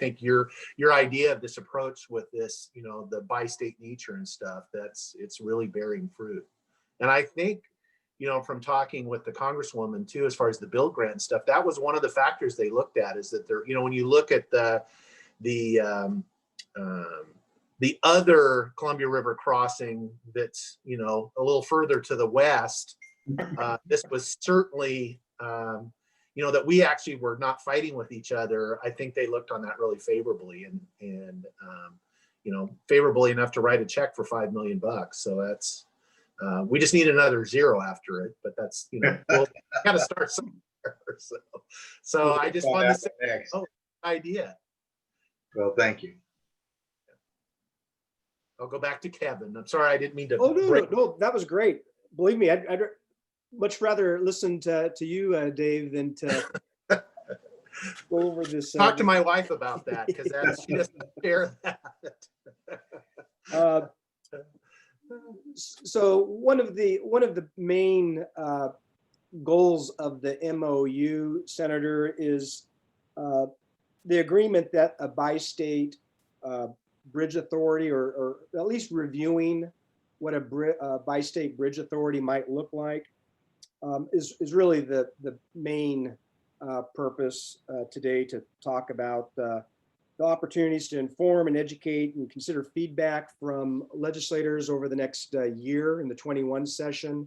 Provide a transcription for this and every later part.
think your idea of this approach with this, you know, the bi-state nature and stuff, it's really bearing fruit. And I think, you know, from talking with the Congresswoman too, as far as the build grant and stuff, that was one of the factors they looked at, is that there, you know, when you look at the other Columbia River crossing that's, you know, a little further to the west, this was certainly, you know, that we actually were not fighting with each other. I think they looked on that really favorably, and you know, favorably enough to write a check for $5 million. So that's, we just need another zero after it, but that's, you know, we'll got to start somewhere. So I just wanted to say, oh, idea. Well, thank you. I'll go back to Kevin. I'm sorry, I didn't mean to. Oh, no, that was great. Believe me, I'd much rather listen to you, Dave, than to go over this. Talk to my wife about that, because she doesn't share that. So one of the main goals of the MOU, Senator, is the agreement that a bi-state bridge authority, or at least reviewing what a bi-state bridge authority might look like, is really the main purpose today, to talk about the opportunities to inform and educate and consider feedback from legislators over the next year in the 21 session,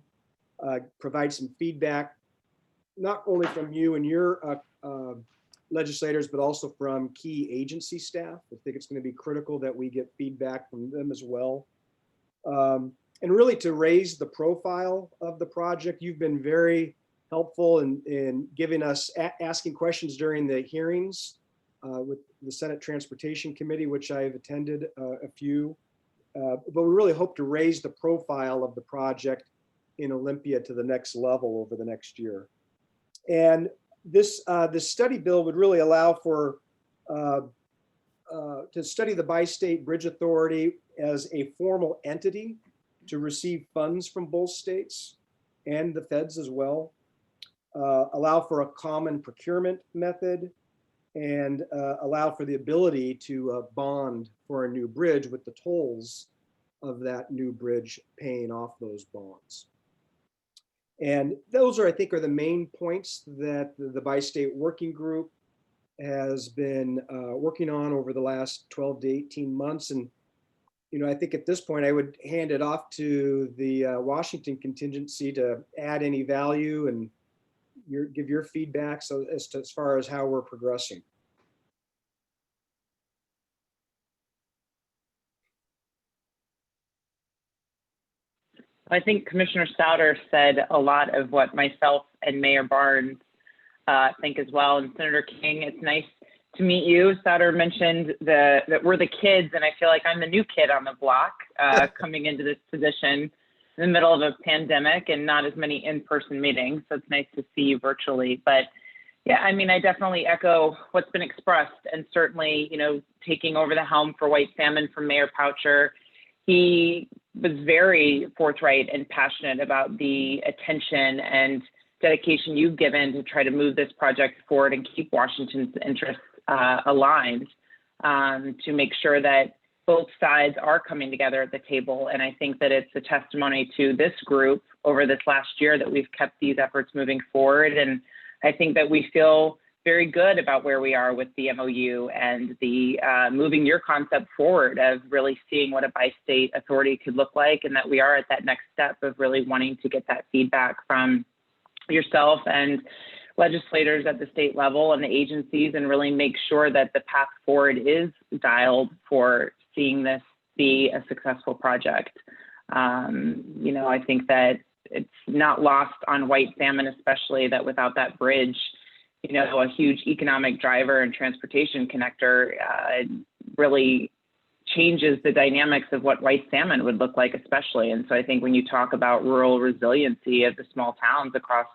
provide some feedback, not only from you and your legislators, but also from key agency staff. I think it's going to be critical that we get feedback from them as well. And really to raise the profile of the project. You've been very helpful in giving us, asking questions during the hearings with the Senate Transportation Committee, which I've attended a few. But we really hope to raise the profile of the project in Olympia to the next level over the next year. And this study bill would really allow for to study the Bi-State Bridge Authority as a formal entity to receive funds from both states and the feds as well, allow for a common procurement method, and allow for the ability to bond for a new bridge with the tolls of that new bridge paying off those bonds. And those are, I think, are the main points that the Bi-State Working Group has been working on over the last 12 to 18 months. And, you know, I think at this point I would hand it off to the Washington contingency to add any value and give your feedback so as far as how we're progressing. I think Commissioner Souter said a lot of what myself and Mayor Barnes think as well. And Senator King, it's nice to meet you. Souter mentioned that we're the kids, and I feel like I'm the new kid on the block coming into this position in the middle of a pandemic and not as many in-person meetings. So it's nice to see you virtually. But yeah, I mean, I definitely echo what's been expressed, and certainly, you know, taking over the helm for white salmon from Mayor Poucher, he was very forthright and passionate about the attention and dedication you've given to try to move this project forward and keep Washington's interests aligned, to make sure that both sides are coming together at the table. And I think that it's a testimony to this group over this last year that we've kept these efforts moving forward. And I think that we feel very good about where we are with the MOU and the moving your concept forward of really seeing what a bi-state authority could look like, and that we are at that next step of really wanting to get that feedback from yourself and legislators at the state level and the agencies, and really make sure that the path forward is dialed for seeing this be a successful project. You know, I think that it's not lost on white salmon, especially, that without that bridge, you know, a huge economic driver and transportation connector, really changes the dynamics of what white salmon would look like, especially. And so I think when you talk about rural resiliency of the small towns across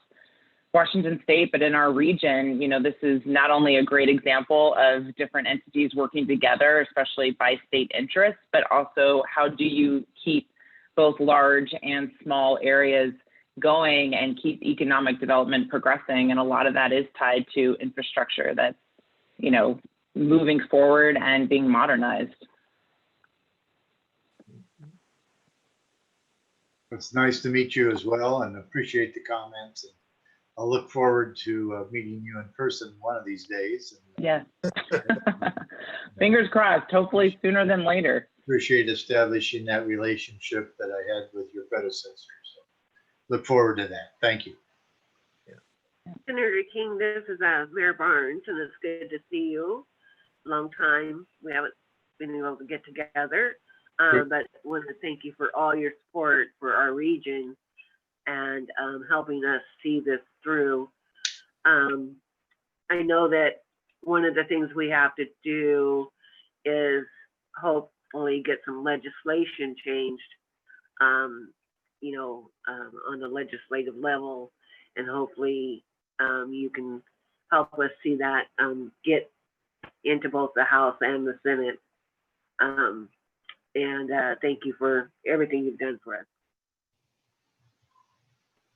Washington state, but in our region, you know, this is not only a great example of different entities working together, especially by state interests, but also how do you keep both large and small areas going and keep economic development progressing. And a lot of that is tied to infrastructure that's, you know, moving forward and being modernized. It's nice to meet you as well, and appreciate the comments. And I'll look forward to meeting you in person one of these days. And, Yeah. Fingers crossed, hopefully sooner than later. appreciate establishing that relationship that I had with your predecessor. So look forward to that. Thank you. Senator King, this is Mayor Barnes, and it's good to see you. Long time we haven't been able to get together, but want to thank you for all your support for our region and helping us see this through. I know that one of the things we have to do is hopefully get some legislation changed, on the legislative level, and hopefully you can help us see that get into both the House and the Senate. Thank you for everything you've done for us.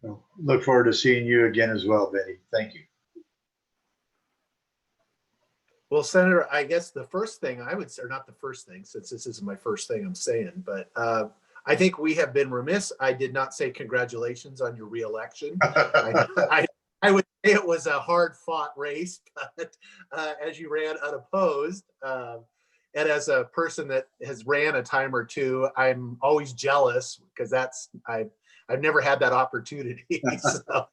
Well, look forward to seeing you again as well, Betty. Thank you. Well, Senator, I guess the first thing I would say, or not the first thing, since this isn't my first thing I'm saying, but I think we have been remiss. I did not say congratulations on your reelection. I would say it was a hard fought race, but as you ran unopposed, and as a person that has ran a time or two, I'm always jealous because I've never had that opportunity. So,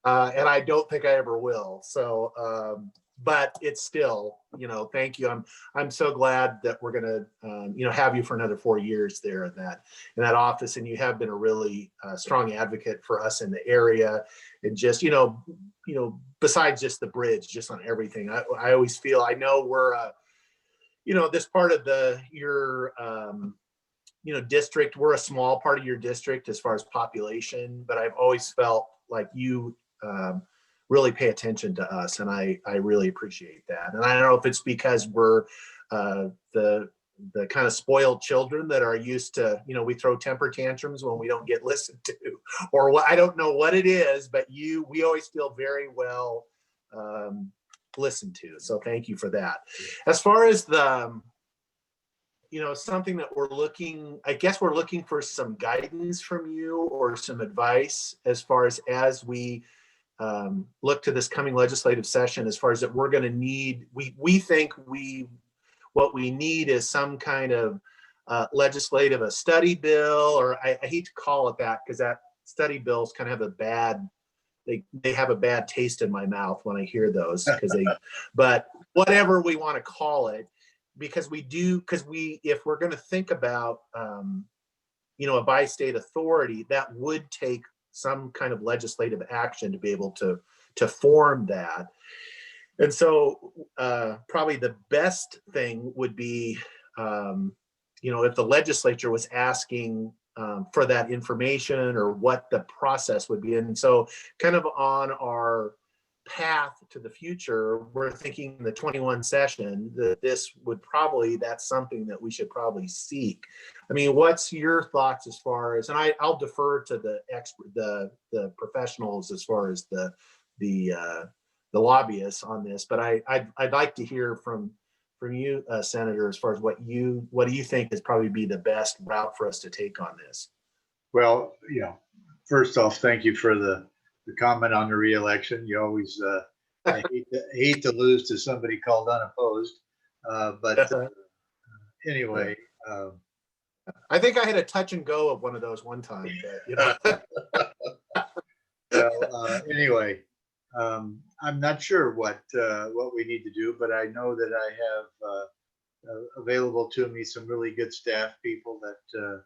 and I don't think I ever will. So, but it's still, thank you. I'm so glad that we're gonna, have you for another 4 years there in that office, and you have been a really strong advocate for us in the area, and just, besides just the bridge, just on everything. I always feel, I know we're, this part of your, district, we're a small part of your district as far as population, but I've always felt like you really pay attention to us, and I really appreciate that. And I don't know if it's because we're the kind of spoiled children that are used to, we throw temper tantrums when we don't get listened to, or what, I don't know what it is, but we always feel very well listened to. So thank you for that. As far as the, something that I guess we're looking for some guidance from you or some advice as far as we look to this coming legislative session, as far as that we're going to need, we think what we need is some kind of legislative, a study bill, or I hate to call it that because that study bills kind of have a bad, they have a bad taste in my mouth when I hear those, but whatever we want to call it, because if we're going to think about, a bi-state authority, that would take some kind of legislative action to be able to form that. And so probably the best thing would be, if the legislature was asking for that information or what the process would be. And so kind of on our path to the future, we're thinking the 21 session that that's something that we should probably seek. I mean, what's your thoughts as far as, and I'll defer to the expert, the professionals as far as the lobbyists on this, but I'd like to hear from you, Senator, as far as what do you think is probably be the best route for us to take on this? Well, first off, thank you for the comment on the reelection. You always I hate to lose to somebody called unopposed, but anyway. I think I had a touch and go of one of those one time, but Well, anyway, I'm not sure what we need to do, but I know that I have available to me some really good staff people that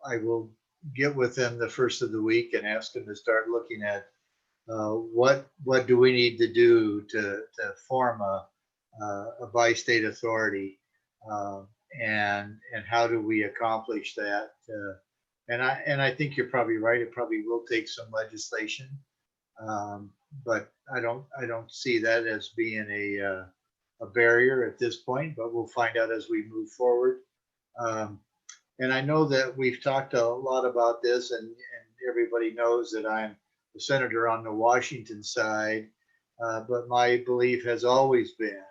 I will get with them the first of the week and ask them to start looking at what do we need to do to form a bi-state authority, and how do we accomplish that? And I think you're probably right. It probably will take some legislation, but I don't see that as being a barrier at this point. But we'll find out as we move forward. And I know that we've talked a lot about this, and everybody knows that I'm the senator on the Washington side. But my belief has always been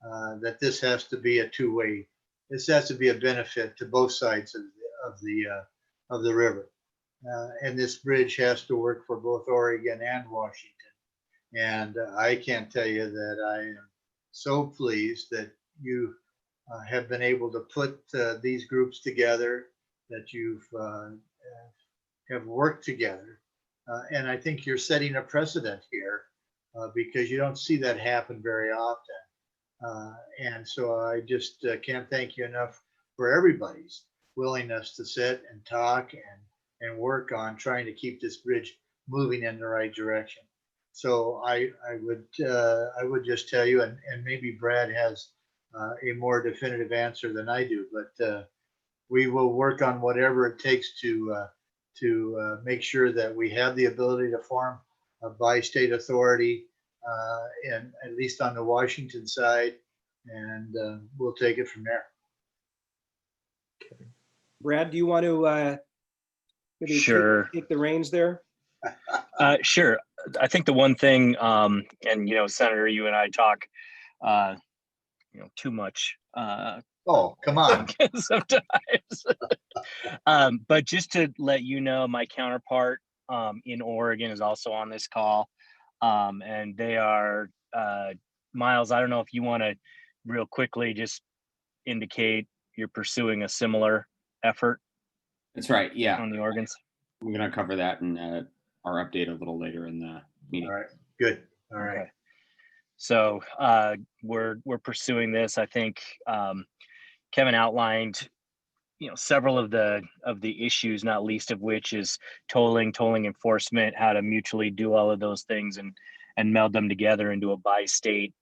that this has to be a two-way. This has to be a benefit to both sides of the river. And this bridge has to work for both Oregon and Washington. And I can't tell you that I am so pleased that you have been able to put these groups together, that you've have worked together. And I think you're setting a precedent here because you don't see that happen very often. And so I just can't thank you enough for everybody's willingness to sit and talk and work on trying to keep this bridge moving in the right direction. So I would just tell you, and maybe Brad has a more definitive answer than I do, but we will work on whatever it takes to make sure that we have the ability to form a bi-state authority, and at least on the Washington side, and we'll take it from there. Brad, do you want to maybe Sure. take the reins there? Sure. I think the one thing, and Senator, you and I talk, too much. Oh, come on. Sometimes. But just to let you know, my counterpart in Oregon is also on this call, and they are Miles. I don't know if you want to real quickly just indicate you're pursuing a similar effort. That's right. Yeah, on the organs. we're gonna cover that in our update a little later in the meeting. All right, good. All right. Okay. So we're pursuing this. I think Kevin outlined, several of the issues, not least of which is tolling enforcement, how to mutually do all of those things and meld them together into a bi-state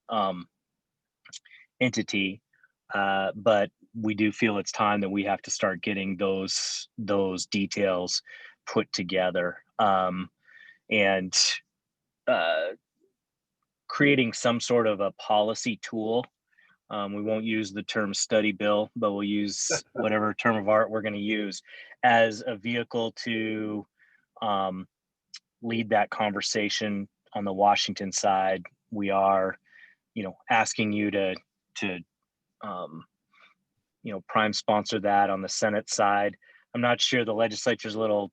entity. But we do feel it's time that we have to start getting those details put together, and creating some sort of a policy tool. We won't use the term study bill, but we'll use whatever term of art we're going to use as a vehicle to lead that conversation on the Washington side. We are, asking you to prime sponsor that on the Senate side. I'm not sure, the legislature's a little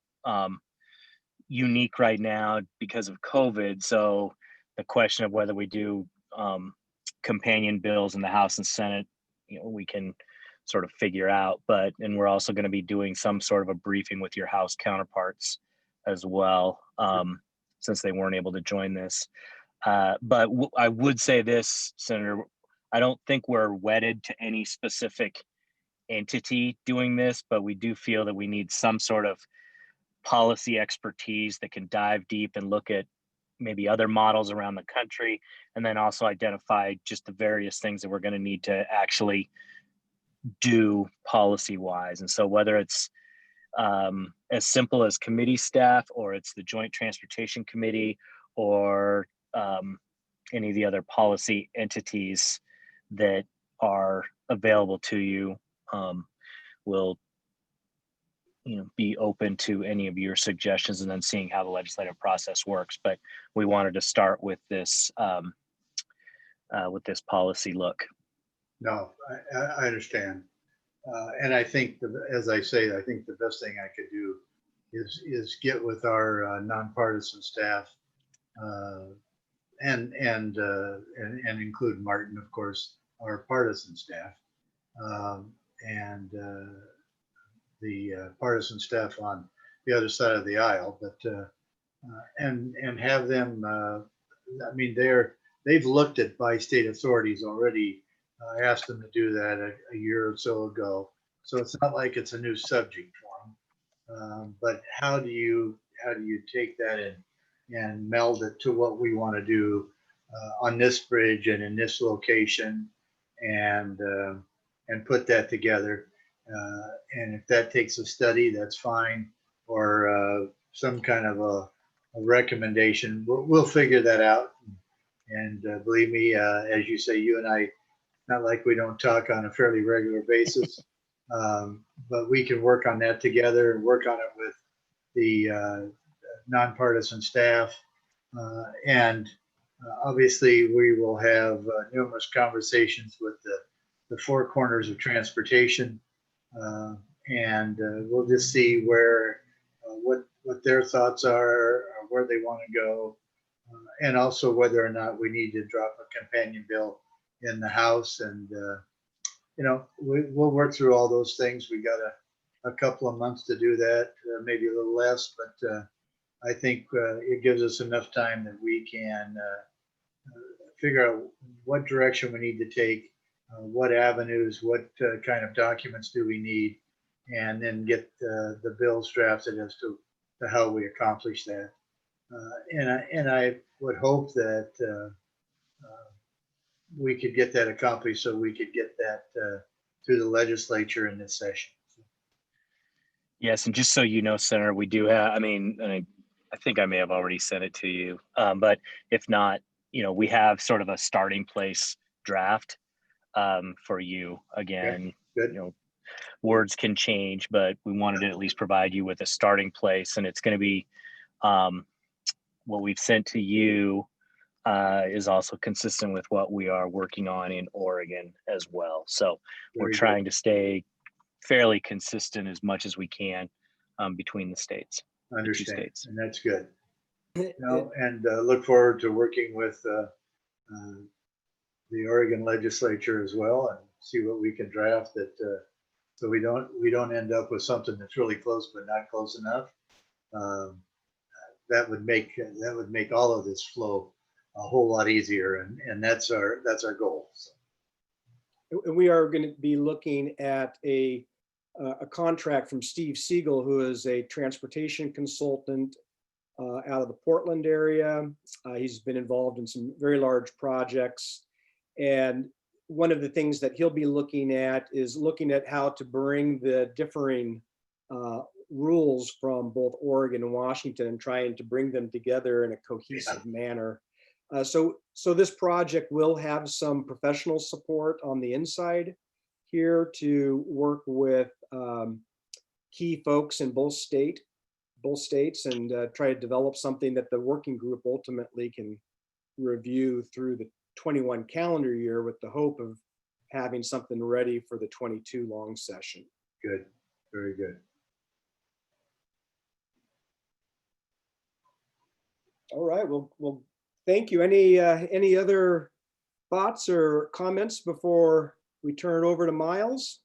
unique right now because of COVID. So the question of whether we do companion bills in the House and Senate, we can sort of figure out. And we're also going to be doing some sort of a briefing with your House counterparts as well, since they weren't able to join this. But I would say this, Senator, I don't think we're wedded to any specific entity doing this, but we do feel that we need some sort of policy expertise that can dive deep and look at maybe other models around the country, and then also identify just the various things that we're going to need to actually do policy wise. And so whether it's as simple as committee staff, or it's the Joint Transportation Committee, or any of the other policy entities that are available to you, will be open to any of your suggestions, and then seeing how the legislative process works. But we wanted to start with this policy look. No, I understand. And I think, as I say, I think the best thing I could do is get with our nonpartisan staff, and include Martin, of course, our partisan staff, and the partisan staff on the other side of the aisle, but and have them. I mean, they've looked at bi-state authorities already. I asked them to do that a year or so ago, so it's not like it's a new subject for them. But how do you take that and meld it to what we want to do on this bridge and in this location, and put that together? And if that takes a study, that's fine, or some kind of a recommendation. We'll figure that out. And believe me, as you say, you and I, not like we don't talk on a fairly regular basis, but we can work on that together and work on it with the nonpartisan staff, and Obviously, we will have numerous conversations with the four corners of transportation, and we'll just see where what their thoughts are, where they want to go, and also whether or not we need to drop a companion bill in the House. And we'll work through all those things. We got a couple of months to do that, maybe a little less, but I think it gives us enough time that we can figure out what direction we need to take, what avenues, what kind of documents do we need, and then get the bills drafted as to how we accomplish that. And I would hope that we could get that accomplished so we could get that through the legislature in this session. Yes, and just so you know, Senator, we do have, I think I may have already sent it to you, but if not, we have sort of a starting place draft for you. Again, Good. Words can change, but we wanted to at least provide you with a starting place, and it's going to be what we've sent to you is also consistent with what we are working on in Oregon as well. So we're trying to stay fairly consistent as much as we can between the states. Understand, states. and that's good. And look forward to working with the Oregon legislature as well, and see what we can draft that so we don't end up with something that's really close but not close enough. That would make all of this flow a whole lot easier, and that's our goal. So. We are going to be looking at a contract from Steve Siegel, who is a transportation consultant out of the Portland area. He's been involved in some very large projects. And one of the things that he'll be looking at is looking at how to bring the differing rules from both Oregon and Washington and trying to bring them together in a cohesive manner. So this project will have some professional support on the inside here to work with key folks in both states and try to develop something that the working group ultimately can review through the 21 calendar year with the hope of having something ready for the 22 long session. Good, very good. All right, well, thank you. Any other thoughts or comments before we turn it over to Miles?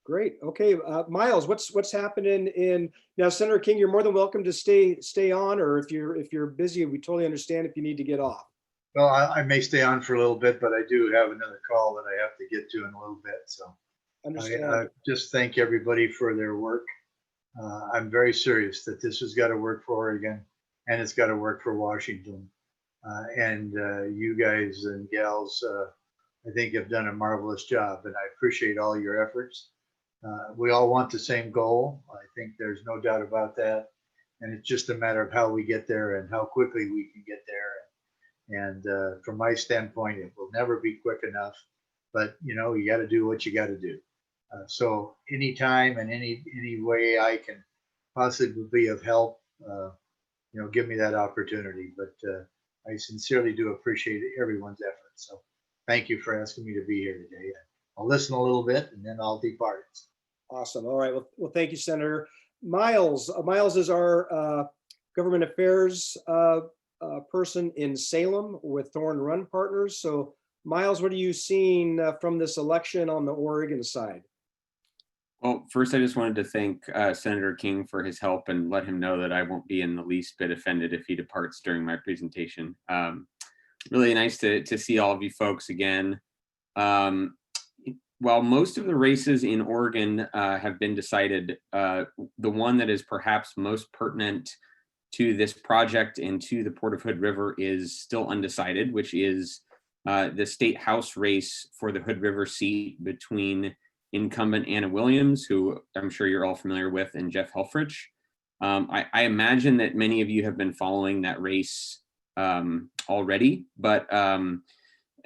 Great. Okay, Miles, what's happening in now? Senator King, you're more than welcome to stay on, or if you're busy, we totally understand if you need to get off. Well, I may stay on for a little bit, but I do have another call that I have to get to in a little bit. So I just thank everybody for their work. I'm very serious that this has got to work for Oregon, and it's got to work for Washington. And you guys and gals, I think, have done a marvelous job, and I appreciate all your efforts. We all want the same goal. I think there's no doubt about that. And it's just a matter of how we get there and how quickly we can get there. And from my standpoint, it will never be quick enough, but you got to do what you got to do. So anytime and any way I can possibly be of help, give me that opportunity. But I sincerely do appreciate everyone's efforts. So thank you for asking me to be here today. I'll listen a little bit and then I'll depart. Awesome. All right. Well, thank you, Senator. Miles is our government affairs person in Salem with Thorn Run Partners. So Miles, what are you seeing from this election on the Oregon side? Well, first, I just wanted to thank Senator King for his help and let him know that I won't be in the least bit offended if he departs during my presentation. Really nice to see all of you folks again. While most of the races in Oregon have been decided, the one that is perhaps most pertinent to this project and to the Port of Hood River is still undecided, which is the state house race for the Hood River seat between incumbent Anna Williams, who I'm sure you're all familiar with, and Jeff Helfrich. I imagine that many of you have been following that race already, but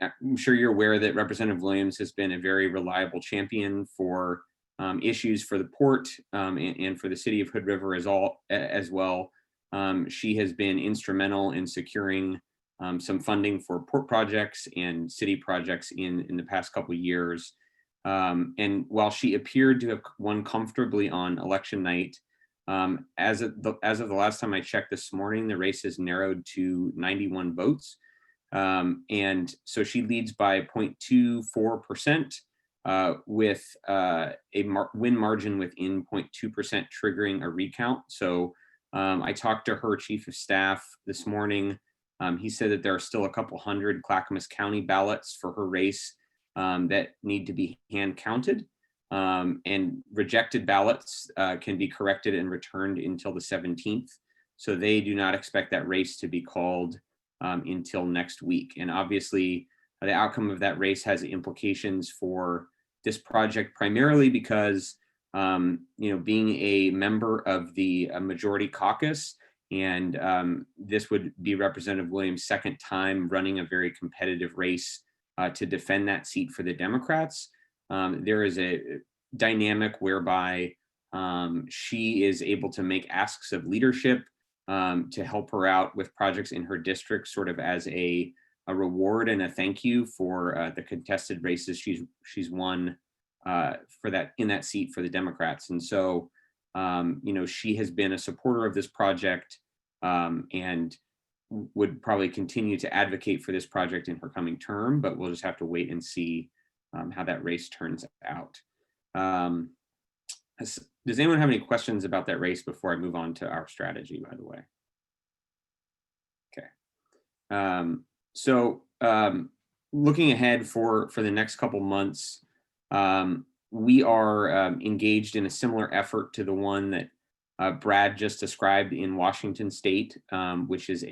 I'm sure you're aware that Representative Williams has been a very reliable champion for issues for the port and for the city of Hood River as well. She has been instrumental in securing some funding for port projects and city projects in the past couple of years. And while she appeared to have won comfortably on election night, as of the last time I checked this morning, the race has narrowed to 91 votes. And so she leads by 0.24%, with a win margin within 0.2%, triggering a recount. So I talked to her chief of staff this morning. He said that there are still a couple hundred Clackamas County ballots for her race that need to be hand counted. And rejected ballots can be corrected and returned until the 17th. So they do not expect that race to be called until next week. And obviously, the outcome of that race has implications for this project, primarily because, being a member of the majority caucus, and this would be Representative Williams' second time running a very competitive race to defend that seat for the Democrats. There is a dynamic whereby she is able to make asks of leadership to help her out with projects in her district, sort of as a reward and a thank you for the contested races she's won for that in that seat for the Democrats. And so, she has been a supporter of this project and would probably continue to advocate for this project in her coming term, but we'll just have to wait and see how that race turns out. Does anyone have any questions about that race before I move on to our strategy, by the way? Okay. So looking ahead for the next couple months, we are engaged in a similar effort to the one that Brad just described in Washington State, which is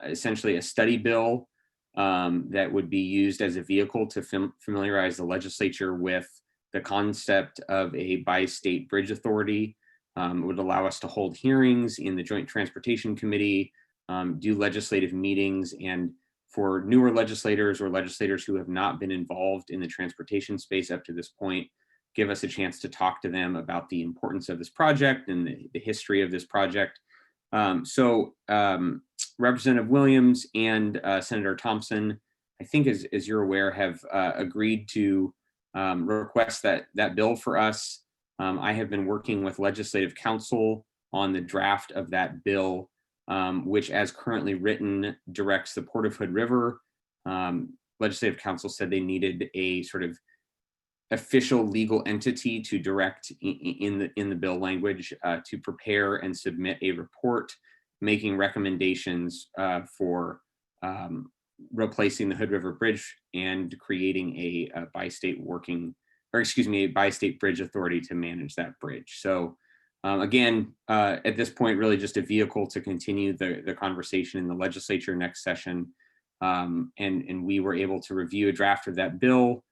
essentially a study bill that would be used as a vehicle to familiarize the legislature with the concept of a bi-state bridge authority. It would allow us to hold hearings in the Joint Transportation Committee, do legislative meetings, and for newer legislators or legislators who have not been involved in the transportation space up to this point, give us a chance to talk to them about the importance of this project and the history of this project. Representative Williams and Senator Thompson, I think as you're aware, have agreed to request that bill for us. I have been working with Legislative Counsel on the draft of that bill, which as currently written directs the Port of Hood River. Legislative Counsel said they needed a sort of official legal entity to direct in the bill language to prepare and submit a report making recommendations for replacing the Hood River Bridge and creating a bi-state bridge authority to manage that bridge. So again, at this point, really just a vehicle to continue the conversation in the legislature next session. And we were able to review a draft of that bill,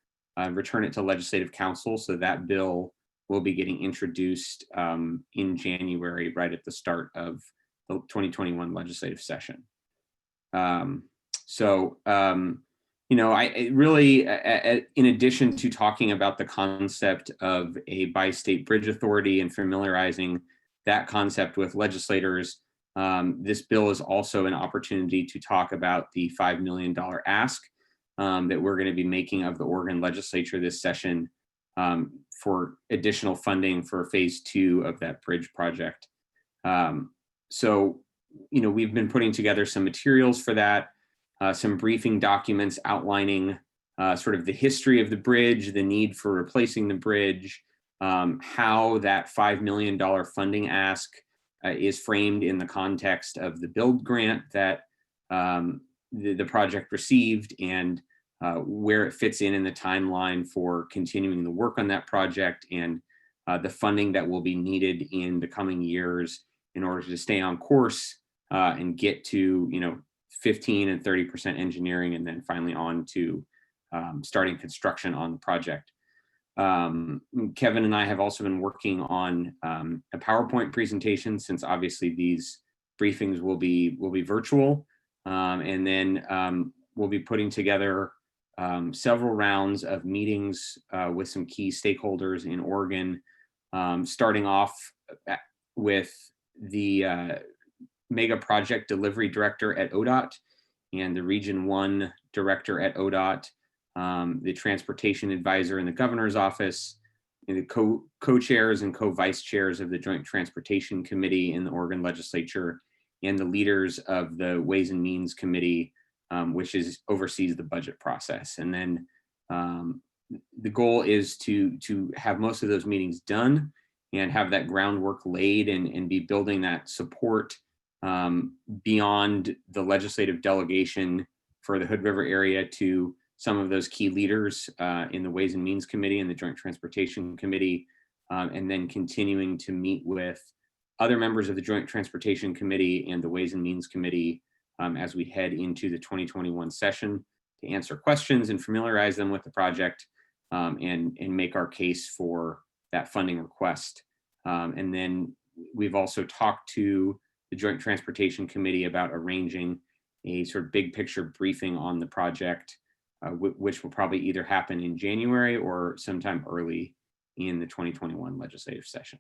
return it to Legislative Counsel. So that bill will be getting introduced in January, right at the start of the 2021 legislative session. I really, in addition to talking about the concept of a bi-state bridge authority and familiarizing that concept with legislators, this bill is also an opportunity to talk about the $5 million ask that we're going to be making of the Oregon legislature this session for additional funding for phase 2 of that bridge project. We've been putting together some materials for that, some briefing documents outlining sort of the history of the bridge, the need for replacing the bridge, how that $5 million funding ask is framed in the context of the build grant that the project received, and where it fits in the timeline for continuing the work on that project, and the funding that will be needed in the coming years in order to stay on course and get to 15 and 30% engineering, and then finally on to starting construction on the project. Kevin and I have also been working on a PowerPoint presentation, since obviously these briefings will be virtual, and then we'll be putting together several rounds of meetings with some key stakeholders in Oregon, starting off with the mega project delivery director at ODOT and the Region 1 director at ODOT, the transportation advisor in the governor's office, and the co-chairs and co-vice chairs of the Joint Transportation Committee in the Oregon legislature, and the leaders of the Ways and Means Committee, which oversees the budget process. And then the goal is to have most of those meetings done and have that groundwork laid and be building that support beyond the legislative delegation for the Hood River area to some of those key leaders in the Ways and Means Committee and the Joint Transportation Committee, and then continuing to meet with other members of the Joint Transportation Committee and the Ways and Means Committee as we head into the 2021 session to answer questions and familiarize them with the project and make our case for that funding request. And then we've also talked to the Joint Transportation Committee about arranging a sort of big picture briefing on the project, which will probably either happen in January or sometime early in the 2021 legislative session.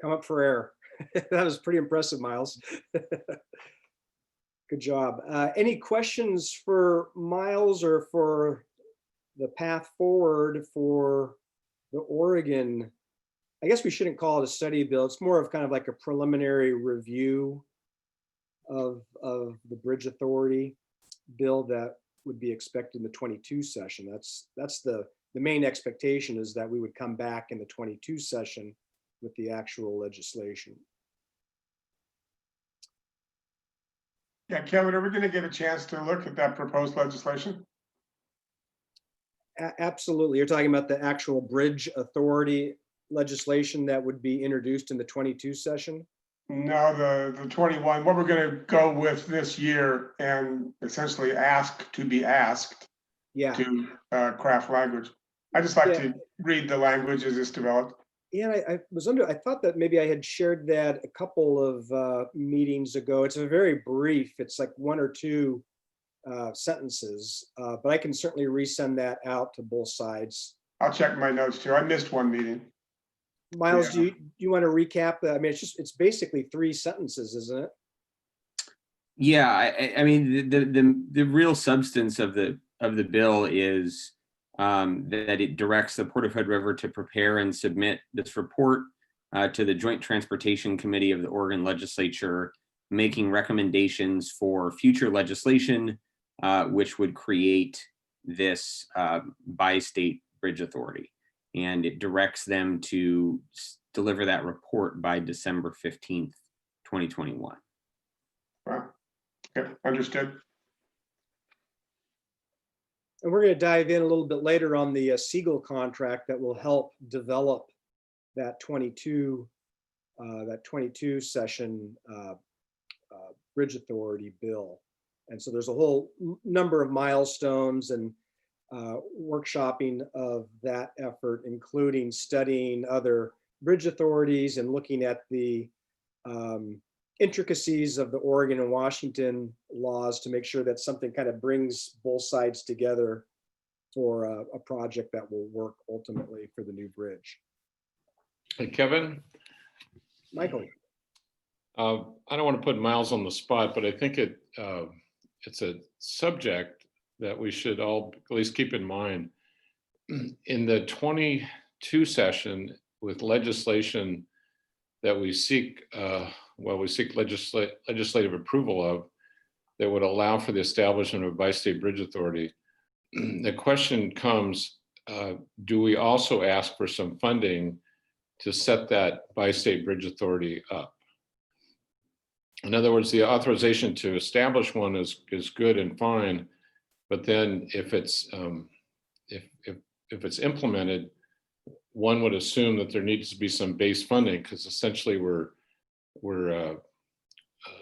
Come up for air. That was pretty impressive, Miles. Good job. Any questions for Miles or for the path forward for the Oregon? I guess we shouldn't call it a study bill. It's more of kind of like a preliminary review of the Bridge Authority bill that would be expected in the 22 session. That's the main expectation, is that we would come back in the 22 session with the actual legislation. Yeah, Kevin, are we going to get a chance to look at that proposed legislation? Absolutely. You're talking about the actual Bridge Authority legislation that would be introduced in the 22 session? No, the 21, what we're going to go with this year and essentially ask to be asked to craft language. I just like to read the language as it's developed. Yeah, I thought that maybe I had shared that a couple of meetings ago. It's a very brief, it's like 1 or 2 sentences, but I can certainly resend that out to both sides. I'll check my notes too. I missed one meeting. Miles, do you want to recap that? I mean, it's basically 3 sentences, isn't it? Yeah, I mean, the real substance of the bill is that it directs the Port of Hood River to prepare and submit this report to the Joint Transportation Committee of the Oregon Legislature, making recommendations for future legislation, which would create this bi-state bridge authority. And it directs them to deliver that report by December 15th, 2021. Wow. Okay, understood. And we're going to dive in a little bit later on the Siegel contract that will help develop that 22 session Bridge Authority bill. And so there's a whole number of milestones and workshopping of that effort, including studying other bridge authorities and looking at the intricacies of the Oregon and Washington laws to make sure that something kind of brings both sides together for a project that will work ultimately for the new bridge. Hey, Kevin. Michael. I don't want to put Miles on the spot, but I think it's a subject that we should all at least keep in mind. In the 22 session, with legislation that we seek, legislative approval of, that would allow for the establishment of a bi-state bridge authority. The question comes, do we also ask for some funding to set that bi-state bridge authority up? In other words, the authorization to establish one is good and fine, but then if it's implemented, one would assume that there needs to be some base funding, because essentially we're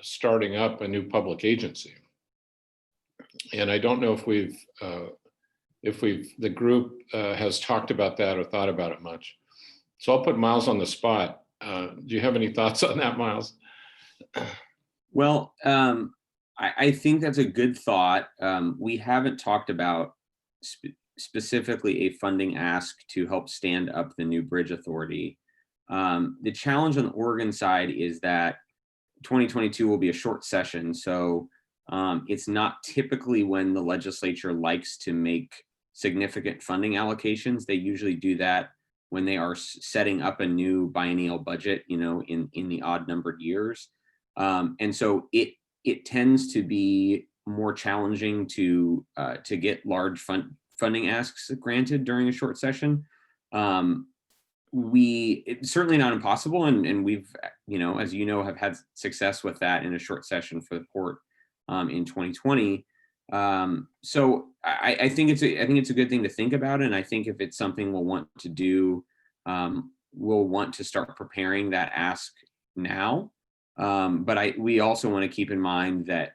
starting up a new public agency. And I don't know if the group has talked about that or thought about it much. So I'll put Miles on the spot. Do you have any thoughts on that, Miles? Well, I think that's a good thought. We haven't talked about specifically a funding ask to help stand up the new bridge authority. The challenge on the Oregon side is that 2022 will be a short session, so it's not typically when the legislature likes to make significant funding allocations. They usually do that when they are setting up a new biennial budget, in the odd numbered years. And so it tends to be more challenging to get large funding asks granted during a short session. It's certainly not impossible, and we've, as you know, have had success with that in a short session for the port in 2020. So I think it's a good thing to think about, and I think if it's something we'll want to do, we'll want to start preparing that ask now. But we also want to keep in mind that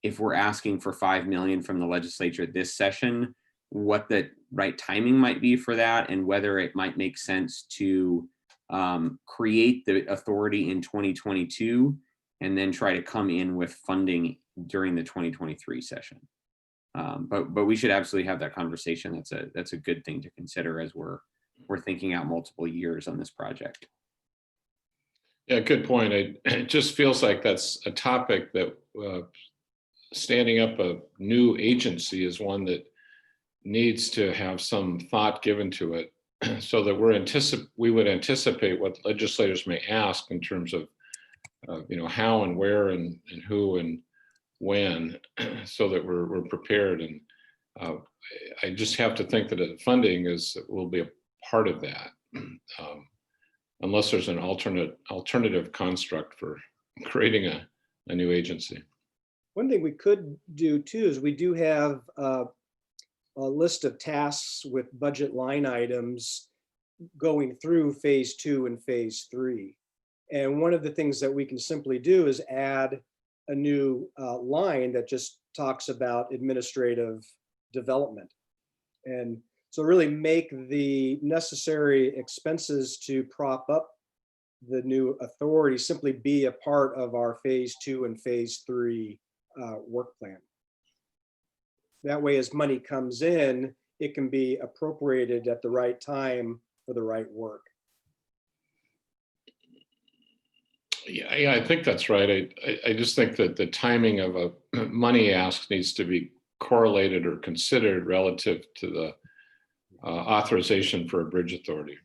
if we're asking for $5 million from the legislature this session, what the right timing might be for that, and whether it might make sense to create the authority in 2022 and then try to come in with funding during the 2023 session. But we should absolutely have that conversation. That's a good thing to consider as we're thinking out multiple years on this project. Yeah, good point. It just feels like that's a topic that standing up a new agency is one that needs to have some thought given to it, so that we would anticipate what legislators may ask in terms of how and where and who and when, so that we're prepared. And I just have to think that funding will be a part of that, unless there's an alternative construct for creating a new agency. One thing we could do too is we do have a list of tasks with budget line items going through phase 2 and phase 3. And one of the things that we can simply do is add a new line that just talks about administrative development. And so really make the necessary expenses to prop up the new authority simply be a part of our phase 2 and phase 3 work plan. That way, as money comes in, it can be appropriated at the right time for the right work. Yeah, I think that's right. I just think that the timing of a money ask needs to be correlated or considered relative to the authorization for a bridge authority.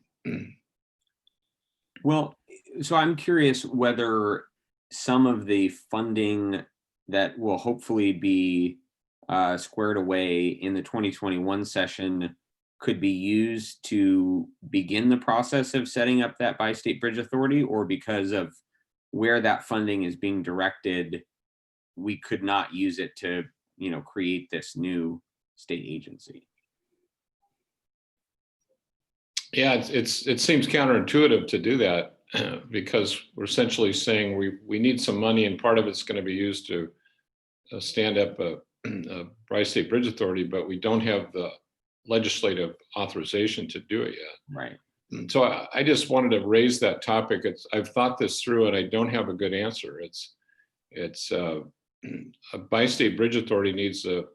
Well, so I'm curious whether some of the funding that will hopefully be squared away in the 2021 session could be used to begin the process of setting up that bi-state bridge authority, or because of where that funding is being directed, we could not use it to, create this new state agency. Yeah, it seems counterintuitive to do that because we're essentially saying we need some money, and part of it's going to be used to stand up a bi-state bridge authority, but we don't have the legislative authorization to do it yet. Right. So I just wanted to raise that topic. I've thought this through, and I don't have a good answer. It's a bi-state bridge authority needs an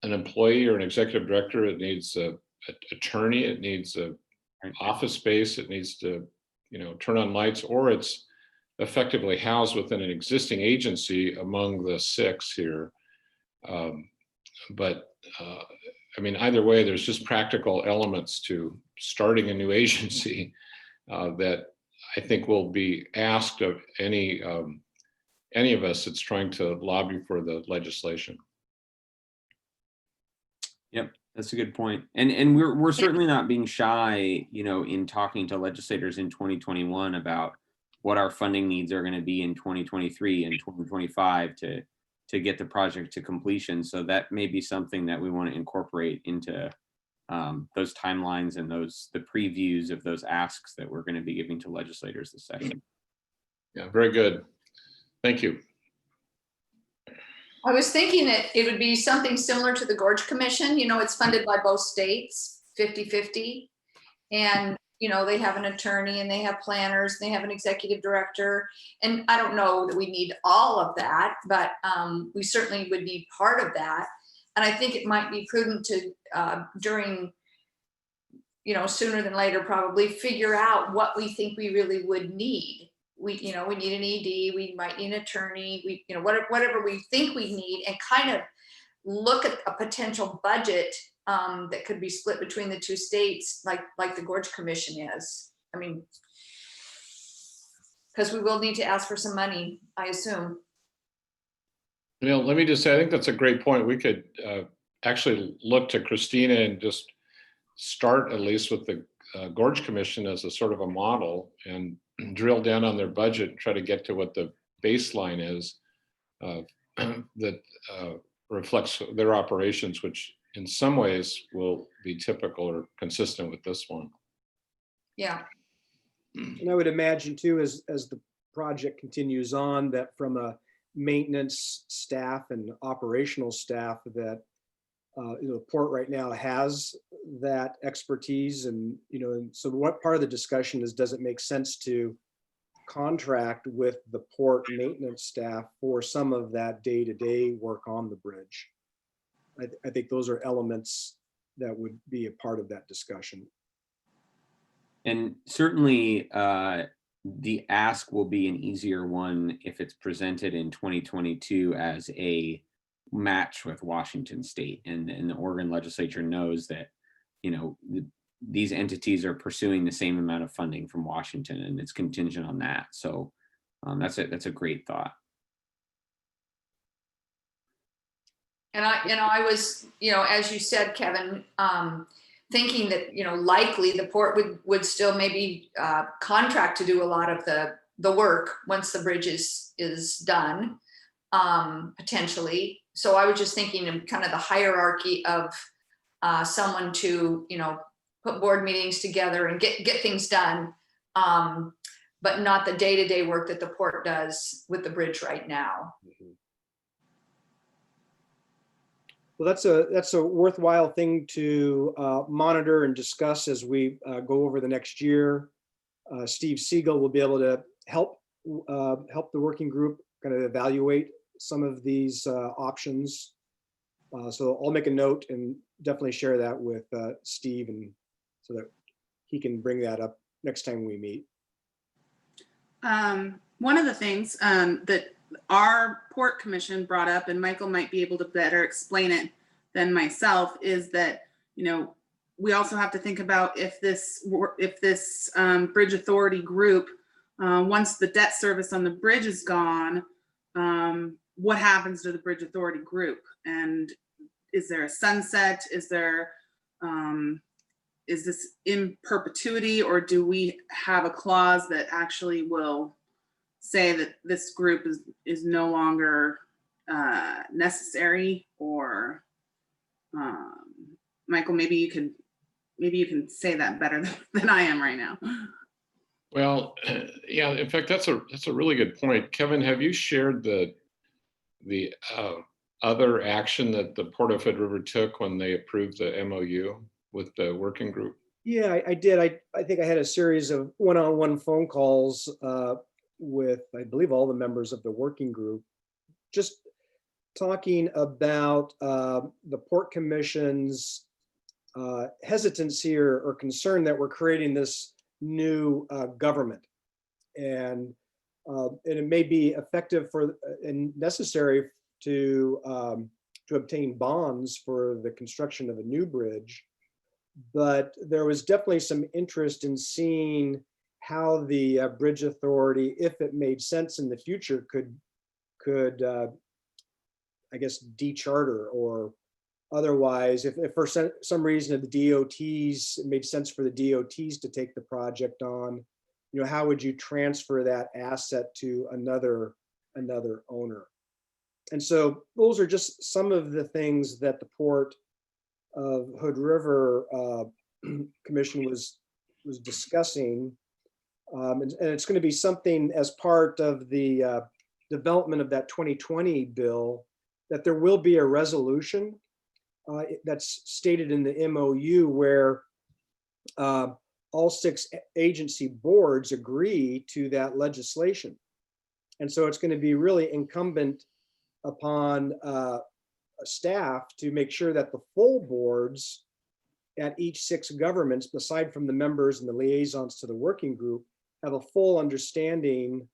employee or an executive director. It needs an attorney. It needs a office space. It needs to, turn on lights, or it's effectively housed within an existing agency among the 6 here. Either way, there's just practical elements to starting a new agency that I think will be asked of any of us that's trying to lobby for the legislation. Yep, that's a good point. And we're certainly not being shy, in talking to legislators in 2021 about what our funding needs are going to be in 2023 and 2025 to get the project to completion. So that may be something that we want to incorporate into those timelines and the previews of those asks that we're going to be giving to legislators this session. Yeah, very good. Thank you. I was thinking that it would be something similar to the Gorge Commission. It's funded by both states, 50-50. And, they have an attorney and they have planners, and they have an executive director. And I don't know that we need all of that, but we certainly would need part of that. And I think it might be prudent to, during sooner than later, probably figure out what we think we really would need. We need an ED, we might need an attorney, whatever we think we need, and kind of look at a potential budget that could be split between the two states, like the Gorge Commission is. I mean, because we will need to ask for some money, I assume. Let me just say, I think that's a great point. We could actually look to Christina and just start at least with the Gorge Commission as a sort of a model and drill down on their budget and try to get to what the baseline is that reflects their operations, which in some ways will be typical or consistent with this one. Yeah. And I would imagine too, as the project continues on, that from a maintenance staff and operational staff, that the port right now has that expertise, and so what part of the discussion is, does it make sense to contract with the port maintenance staff for some of that day-to-day work on the bridge? I think those are elements that would be a part of that discussion. And certainly the ask will be an easier one if it's presented in 2022 as a match with Washington State, and the Oregon legislature knows that these entities are pursuing the same amount of funding from Washington, and it's contingent on that. So that's a great thought. And I was, as you said, Kevin, thinking that, likely the port would still maybe contract to do a lot of the work once the bridge is done, potentially. So I was just thinking of kind of the hierarchy of someone to, put board meetings together and get things done, but not the day-to-day work that the port does with the bridge right now. Well, that's a worthwhile thing to monitor and discuss as we go over the next year. Steve Siegel will be able to help the working group kind of evaluate some of these options. So I'll make a note and definitely share that with Steve, and so that he can bring that up next time we meet. One of the things that our port commission brought up, and Michael might be able to better explain it than myself, is that we also have to think about if this bridge authority group, once the debt service on the bridge is gone, what happens to the bridge authority group? And is there a sunset? Is this in perpetuity, or do we have a clause that actually will say that this group is no longer necessary? Or Michael, maybe you can say that better than I am right now. Well, yeah, in fact, that's a really good point. Kevin, have you shared the other action that the Port of Hood River took when they approved the MOU with the working group? Yeah, I did. I think I had a series of one-on-one phone calls with, I believe, all the members of the working group, just talking about the Port Commission's hesitancy or concern that we're creating this new government, and it may be effective for and necessary to obtain bonds for the construction of a new bridge. But there was definitely some interest in seeing how the bridge authority, if it made sense in the future, could I guess decharter, or otherwise, if for some reason the DOTs, it made sense for the DOTs to take the project on, how would you transfer that asset to another owner? And so those are just some of the things that the Port of Hood River Commission was discussing. And it's going to be something as part of the development of that 2020 bill, that there will be a resolution that's stated in the MOU where all 6 agency boards agree to that legislation. And so it's going to be really incumbent upon staff to make sure that the full boards at each 6 governments, aside from the members and the liaisons to the working group, have a full understanding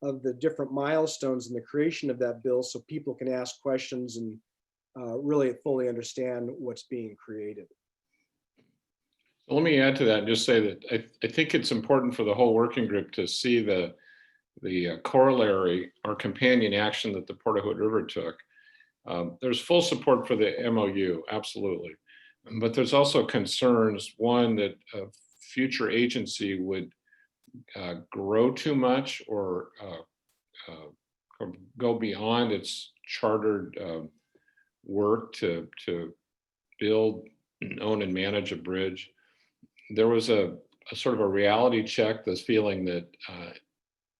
of the different milestones in the creation of that bill, so people can ask questions and really fully understand what's being created. Let me add to that and just say that I think it's important for the whole working group to see the corollary or companion action that the Port of Hood River took. There's full support for the MOU, absolutely. But there's also concerns, one, that a future agency would grow too much or go beyond its chartered work to build, own, and manage a bridge. There was a sort of a reality check, this feeling that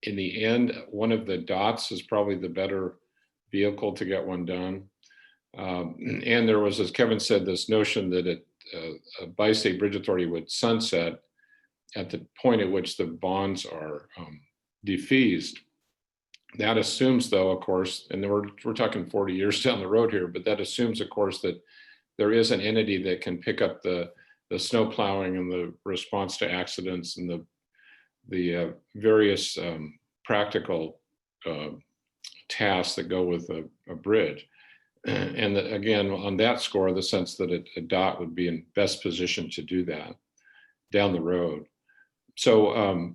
in the end, one of the dots is probably the better vehicle to get one done. And there was, as Kevin said, this notion that a bi-state bridge authority would sunset at the point at which the bonds are defeased. That assumes, though, of course, and we're talking 40 years down the road here, but that assumes, of course, that there is an entity that can pick up the snow plowing and the response to accidents and the various practical tasks that go with a bridge. And again, on that score, the sense that a DOT would be in best position to do that down the road. So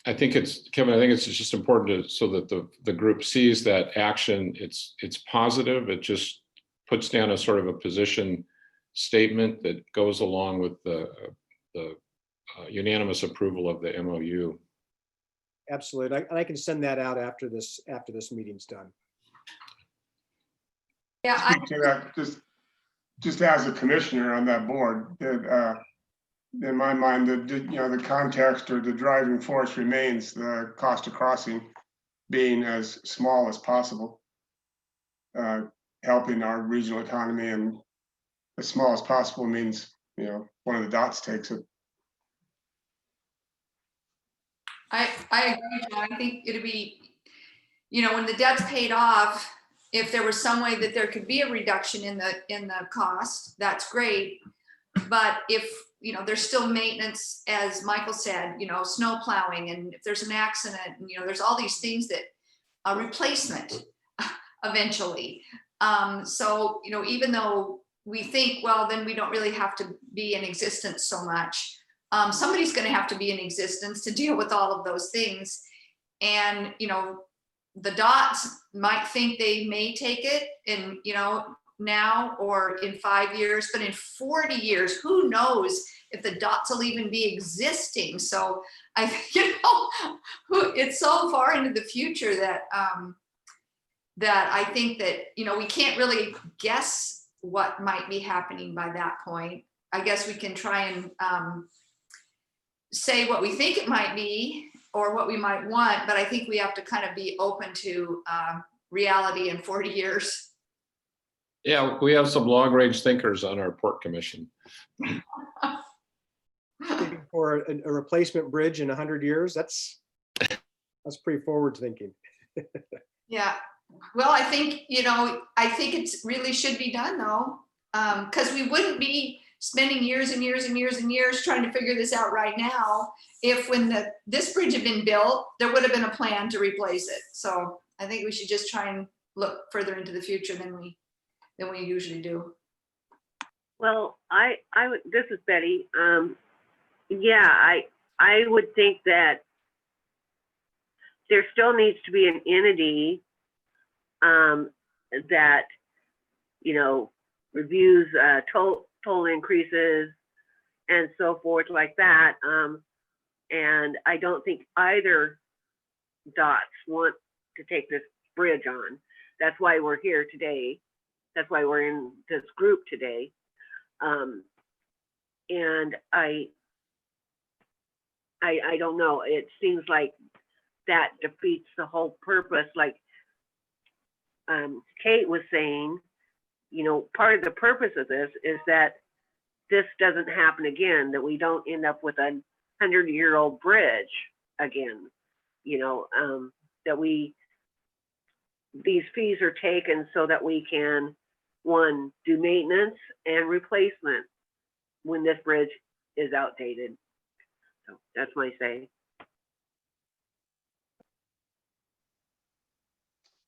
I think Kevin, I think it's just important so that the group sees that action, it's positive. It just puts down a sort of a position statement that goes along with the unanimous approval of the MOU. Absolutely, and I can send that out after this meeting's done. Yeah, Speak to that, just as a commissioner on that board, that in my mind, the context or the driving force remains the cost of crossing being as small as possible, helping our regional economy, and as small as possible means, one of the dots takes it. I agree, John. I think it'd be, when the debt's paid off, if there was some way that there could be a reduction in the cost, that's great. But if, there's still maintenance, as Michael said, snow plowing, and if there's an accident, and, there's all these things that a replacement eventually. So, even though we think, well, then we don't really have to be in existence so much. Somebody's going to have to be in existence to deal with all of those things. And, the dots might think they may take it in, now or in 5 years, but in 40 years, who knows if the dots will even be existing. So it's so far into the future that that I think that, we can't really guess what might be happening by that point. I guess we can try and say what we think it might be or what we might want, but I think we have to kind of be open to reality in 40 years. Yeah, we have some long-range thinkers on our port commission. For a replacement bridge in 100 years, that's pretty forward thinking. Yeah, well, I think, it really should be done though, because we wouldn't be spending years and years and years and years trying to figure this out right now if when this bridge had been built, there would have been a plan to replace it. So I think we should just try and look further into the future than we usually do. Well, this is Betty. Yeah, I would think that there still needs to be an entity that, reviews toll increases and so forth like that. And I don't think either dots want to take this bridge on. That's why we're here today. That's why we're in this group today. And I don't know. It seems like that defeats the whole purpose. Like Kate was saying, part of the purpose of this is that this doesn't happen again, that we don't end up with a 100-year-old bridge again, that these fees are taken so that we can, one, do maintenance and replacement when this bridge is outdated. So that's my say.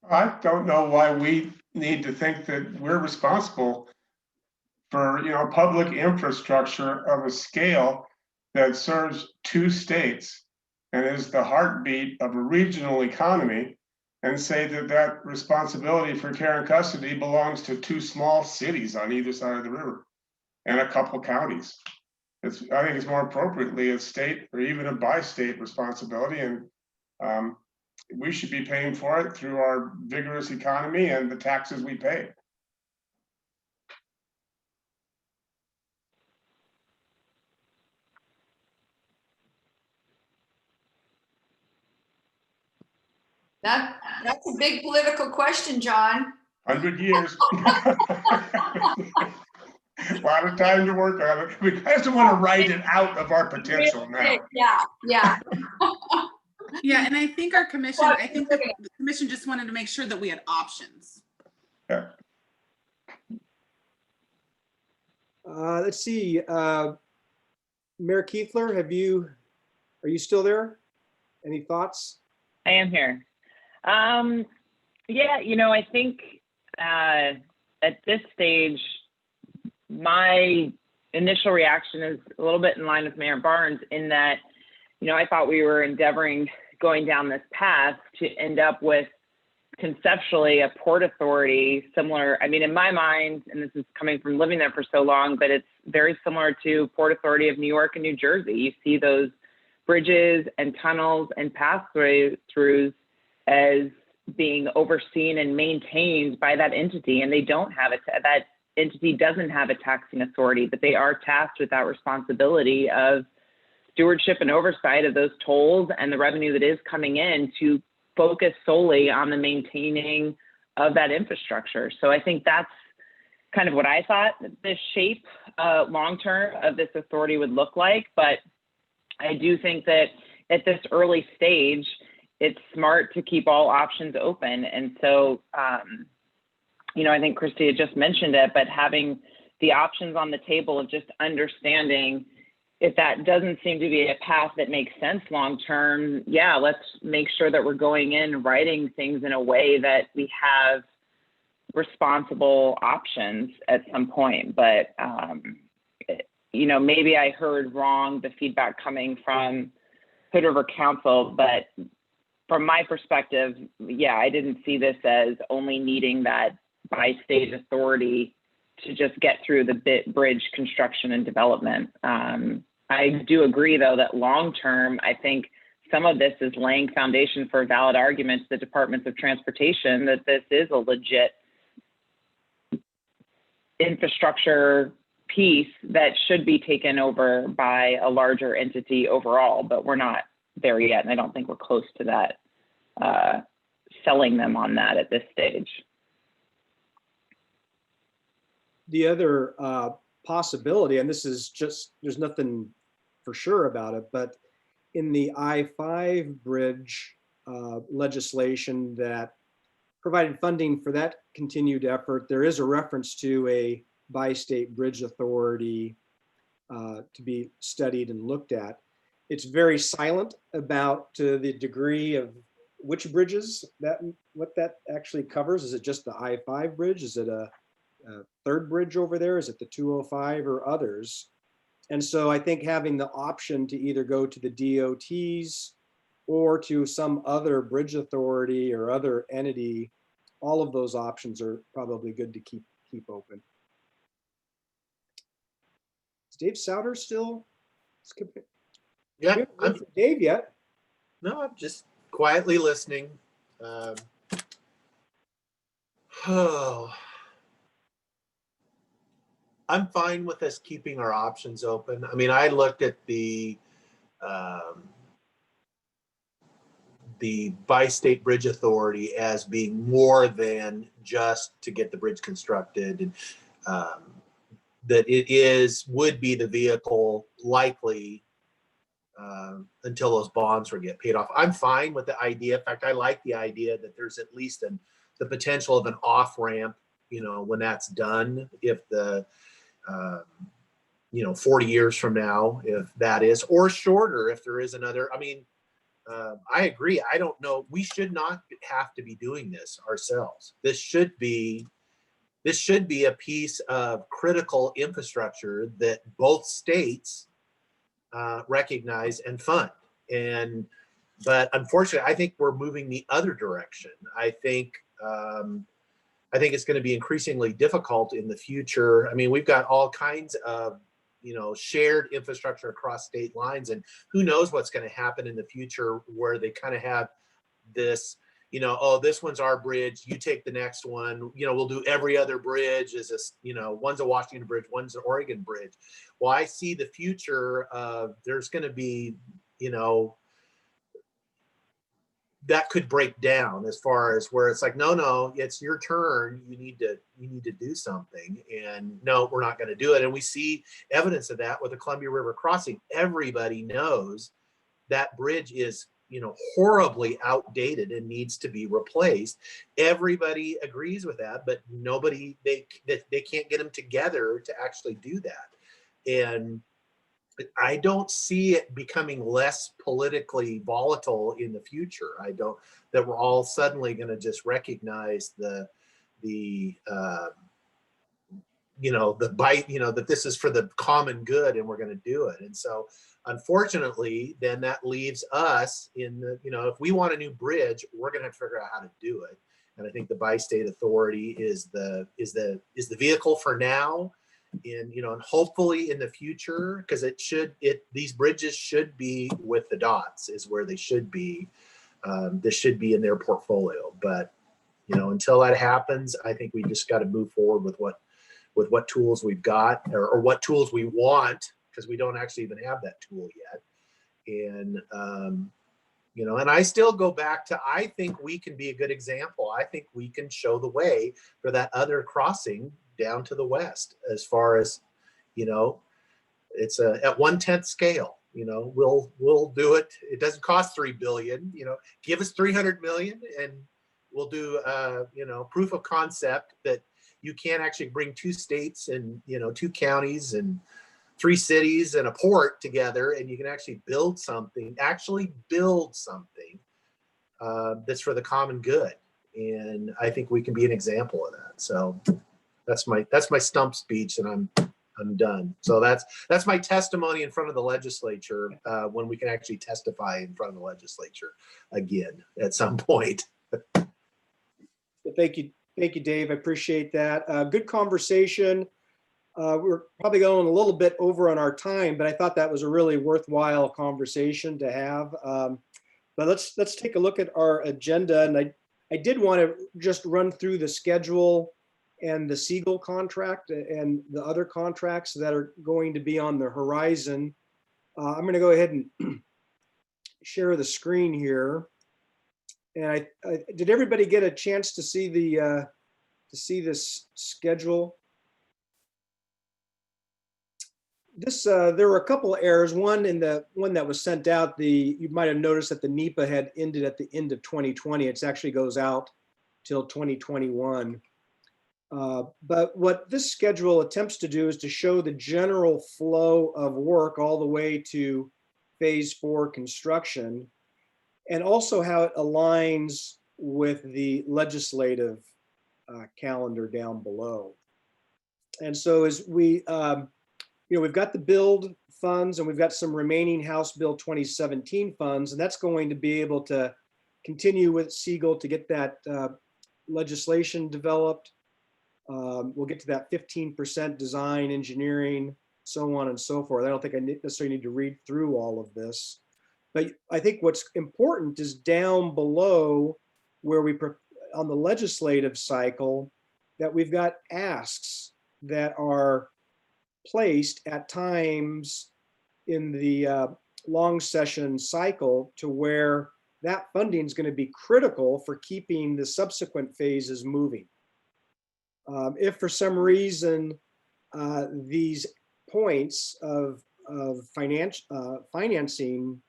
I don't know why we need to think that we're responsible for, public infrastructure of a scale that serves 2 states and is the heartbeat of a regional economy, and say that that responsibility for care and custody belongs to 2 small cities on either side of the river and a couple counties. I think it's more appropriately a state or even a bi-state responsibility, and we should be paying for it through our vigorous economy and the taxes we pay. That's a big political question, John. 100 years. A lot of time to work on it. We just want to write it out of our potential now. Yeah. Yeah, and I think our commission, I think that the commission just wanted to make sure that we had options. Yeah. Let's see, Mayor Kiefler, are you still there? Any thoughts? I am here. Yeah, I think at this stage, my initial reaction is a little bit in line with Mayor Barnes in that, I thought we were endeavoring going down this path to end up with conceptually a port authority similar. I mean, in my mind, and this is coming from living there for so long, but it's very similar to Port Authority of New York and New Jersey. You see those bridges and tunnels and pass-throughs as being overseen and maintained by that entity, and they don't have that entity doesn't have a taxing authority, but they are tasked with that responsibility of stewardship and oversight of those tolls and the revenue that is coming in to focus solely on the maintaining of that infrastructure. So I think that's kind of what I thought the shape long-term of this authority would look like. But I do think that at this early stage, it's smart to keep all options open. And so, I think Christy had just mentioned it, but having the options on the table of just understanding if that doesn't seem to be a path that makes sense long-term, yeah, let's make sure that we're going in writing things in a way that we have responsible options at some point. But, maybe I heard wrong, the feedback coming from Hood River Council, but from my perspective, yeah, I didn't see this as only needing that bi-state authority to just get through the bridge construction and development. I do agree, though, that long-term, I think some of this is laying foundation for a valid argument to the Departments of Transportation that this is a legit infrastructure piece that should be taken over by a larger entity overall, but we're not there yet. And I don't think we're close to that, selling them on that at this stage. The other possibility, and this is just, there's nothing for sure about it, but in the I-5 bridge legislation that provided funding for that continued effort, there is a reference to a bi-state bridge authority to be studied and looked at. It's very silent about to the degree of which bridges what that actually covers. Is it just the I-5 bridge? Is it a third bridge over there? Is it the 205 or others? And so I think having the option to either go to the DOTs or to some other bridge authority or other entity, all of those options are probably good to keep open. Is Dave Souter still? Yeah, Dave yet? No, I'm just quietly listening. I'm fine with us keeping our options open. I mean, I looked at the bi-state bridge authority as being more than just to get the bridge constructed, and that it would be the vehicle likely until those bonds get paid off. I'm fine with the idea. In fact, I like the idea that there's at least the potential of an off ramp, when that's done, if the 40 years from now, if that is, or shorter, if there is another. I mean, I agree. I don't know. We should not have to be doing this ourselves. This should be a piece of critical infrastructure that both states recognize and fund. But unfortunately, I think we're moving the other direction. I think it's going to be increasingly difficult in the future. I mean, we've got all kinds of shared infrastructure across state lines, and who knows what's going to happen in the future where they kind of have this, oh, this one's our bridge, you take the next one, we'll do every other bridge as this, one's a Washington bridge, one's an Oregon bridge. Well, I see the future of there's going to be, that could break down as far as where it's like, no, it's your turn. You need to do something. And no, we're not going to do it. And we see evidence of that with the Columbia River crossing. Everybody knows that bridge is, horribly outdated and needs to be replaced. Everybody agrees with that, but nobody, they can't get them together to actually do that. And I don't see it becoming less politically volatile in the future. I don't, that we're all suddenly going to just recognize the bite, that this is for the common good and we're going to do it. And so unfortunately, then that leaves us in the, if we want a new bridge, we're going to have to figure out how to do it. And I think the bi-state authority is the vehicle for now. And and hopefully in the future, because these bridges should be with the dots, is where they should be. This should be in their portfolio. But until that happens, I think we just got to move forward with what tools we've got, or what tools we want, because we don't actually even have that tool yet. And and I still go back to, I think we can be a good example. I think we can show the way for that other crossing down to the west, as far as, it's at 1/10 scale. We'll do it. It doesn't cost $3 billion. Give us 300 million, and we'll do proof of concept that you can actually bring two states and 2 counties and 3 cities and a port together, and you can actually build something that's for the common good. And I think we can be an example of that. So that's my stump speech, and I'm done. So that's my testimony in front of the legislature, when we can actually testify in front of the legislature again at some point. Well, thank you, Dave. I appreciate that. Good conversation. We're probably going a little bit over on our time, but I thought that was a really worthwhile conversation to have. But let's take a look at our agenda. And I did want to just run through the schedule and the Siegel contract and the other contracts that are going to be on the horizon. I'm going to go ahead and share the screen here. And did everybody get a chance to see this schedule? There were a couple of errors. One in the one that was sent out, you might have noticed that the NEPA had ended at the end of 2020. It actually goes out till 2021. But what this schedule attempts to do is to show the general flow of work all the way to phase 4 construction, and also how it aligns with the legislative calendar down below. And so as we've got the build funds, and we've got some remaining House Bill 2017 funds, and that's going to be able to continue with Siegel to get that legislation developed. We'll get to that 15% design, engineering, so on and so forth. I don't think I necessarily need to read through all of this, but I think what's important is down below where on the legislative cycle, that we've got asks that are placed at times in the long session cycle, to where that funding is going to be critical for keeping the subsequent phases moving. If for some reason these points of financing,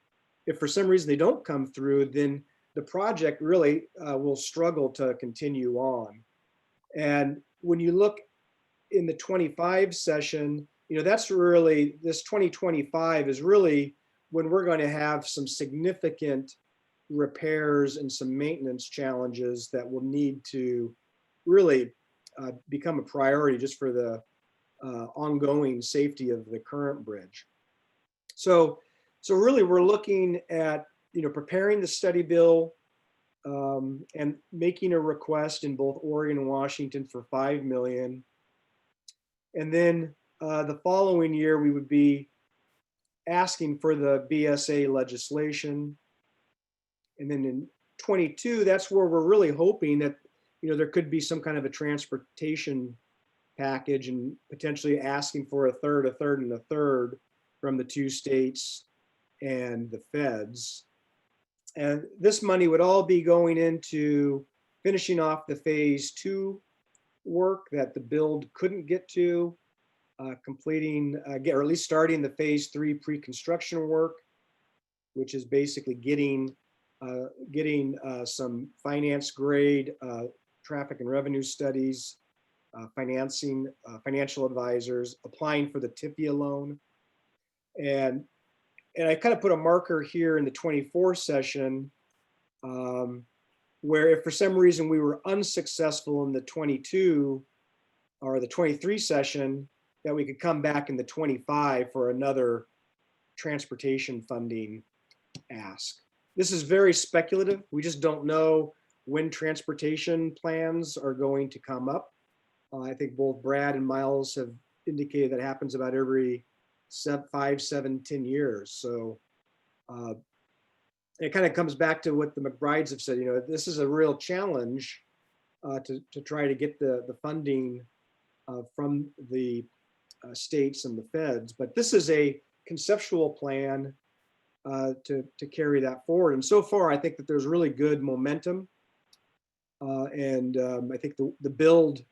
if for some reason they don't come through, then the project really will struggle to continue on. And when you look in the 25 session, that's really, this 2025 is really when we're going to have some significant repairs and some maintenance challenges that will need to really become a priority just for the ongoing safety of the current bridge. So really we're looking at, preparing the study bill and making a request in both Oregon and Washington for 5 million. And then the following year, we would be asking for the BSA legislation. And then in 22, that's where we're really hoping that, there could be some kind of a transportation package and potentially asking for a third, and a third from the 2 states and the feds. And this money would all be going into finishing off the phase 2 work that the build couldn't get to, completing, or at least starting the phase 3 pre-construction work, which is basically getting some finance grade traffic and revenue studies, financing, financial advisors, applying for the TIFIA loan. And I kind of put a marker here in the 24 session where if for some reason we were unsuccessful in the 22 or the 23 session, that we could come back in the 25 for another transportation funding ask. This is very speculative. We just don't know when transportation plans are going to come up. I think both Brad and Miles have indicated that happens about every 5, 7, 10 years. So it kind of comes back to what the McBrides have said. This is a real challenge to try to get the funding from the states and the feds. But this is a conceptual plan to carry that forward. And so far, I think that there's really good momentum. And I think the build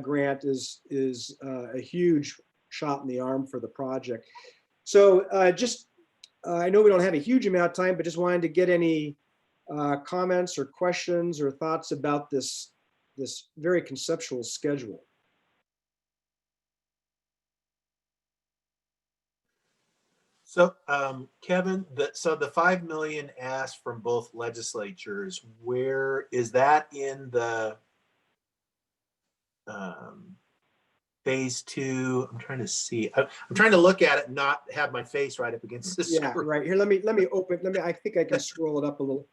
grant is a huge shot in the arm for the project. So I know we don't have a huge amount of time, but just wanted to get any comments or questions or thoughts about this very conceptual schedule. So Kevin, so the 5 million asked from both legislatures, where is that in the phase 2? I'm trying to see. I'm trying to look at it and not have my face right up against the Yeah, screen. right here. Let me open. I think I can scroll it up a little.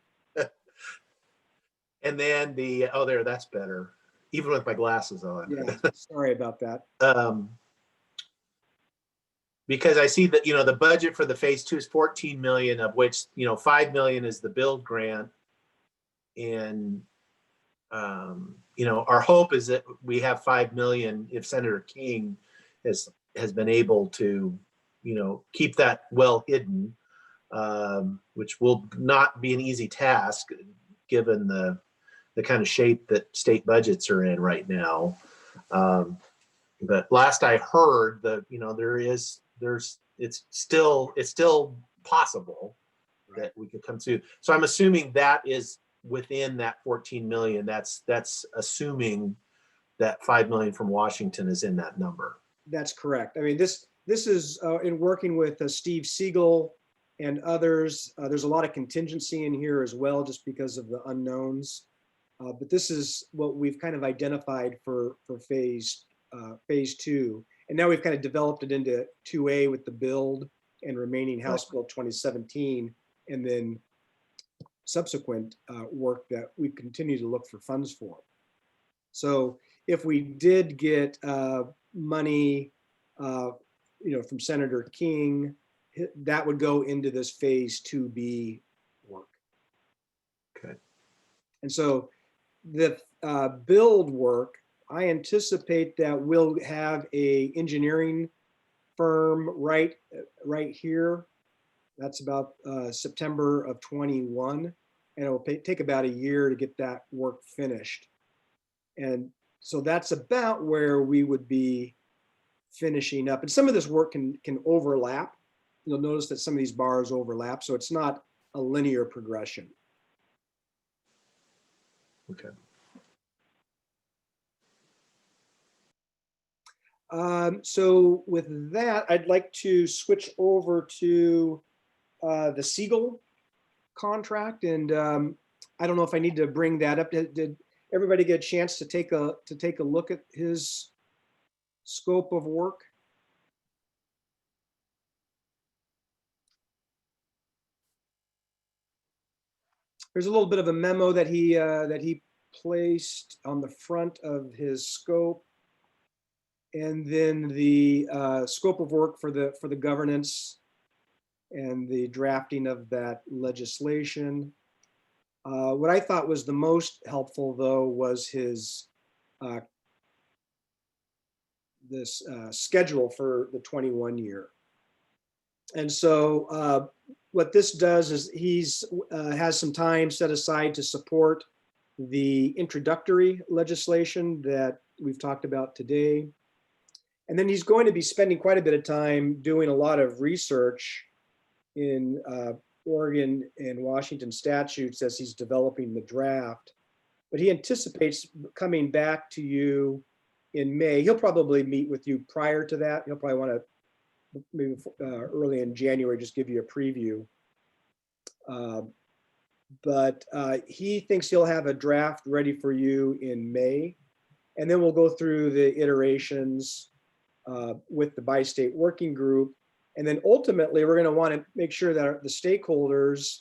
And then there, that's better, even with my glasses on. Yeah, sorry about that. Because I see that, the budget for the phase 2 is 14 million, of which, 5 million is the build grant. And, our hope is that we have 5 million if Senator King has been able to, keep that well hidden, which will not be an easy task given the kind of shape that state budgets are in right now. But last I heard that, it's still possible that we could come to. So I'm assuming that is within that 14 million. That's assuming that 5 million from Washington is in that number. That's correct. I mean, this is in working with Steve Siegel and others. There's a lot of contingency in here as well, just because of the unknowns. But this is what we've kind of identified for phase 2. And now we've kind of developed it into 2A with the build and remaining House Bill 2017, and then subsequent work that we continue to look for funds for. So if we did get money, from Senator King, that would go into this phase 2B work. Okay. And so the build work, I anticipate that we'll have a engineering firm right here. That's about September of 21, and it will take about a year to get that work finished. And so that's about where we would be finishing up. And some of this work can overlap. You'll notice that some of these bars overlap, so it's not a linear progression. Okay. So with that, I'd like to switch over to the Siegel contract, and I don't know if I need to bring that up. Did everybody get a chance to take a look at his scope of work? There's a little bit of a memo that he placed on the front of his scope, and then the scope of work for the governance and the drafting of that legislation. What I thought was the most helpful, though, was his this schedule for the 21 year. And so what this does is he's has some time set aside to support the introductory legislation that we've talked about today. And then he's going to be spending quite a bit of time doing a lot of research in Oregon and Washington statutes as he's developing the draft. But he anticipates coming back to you in May. He'll probably meet with you prior to that. He'll probably want to maybe early in January, just give you a preview. But he thinks he'll have a draft ready for you in May. And then we'll go through the iterations with the bi-state working group. And then ultimately, we're going to want to make sure that the stakeholders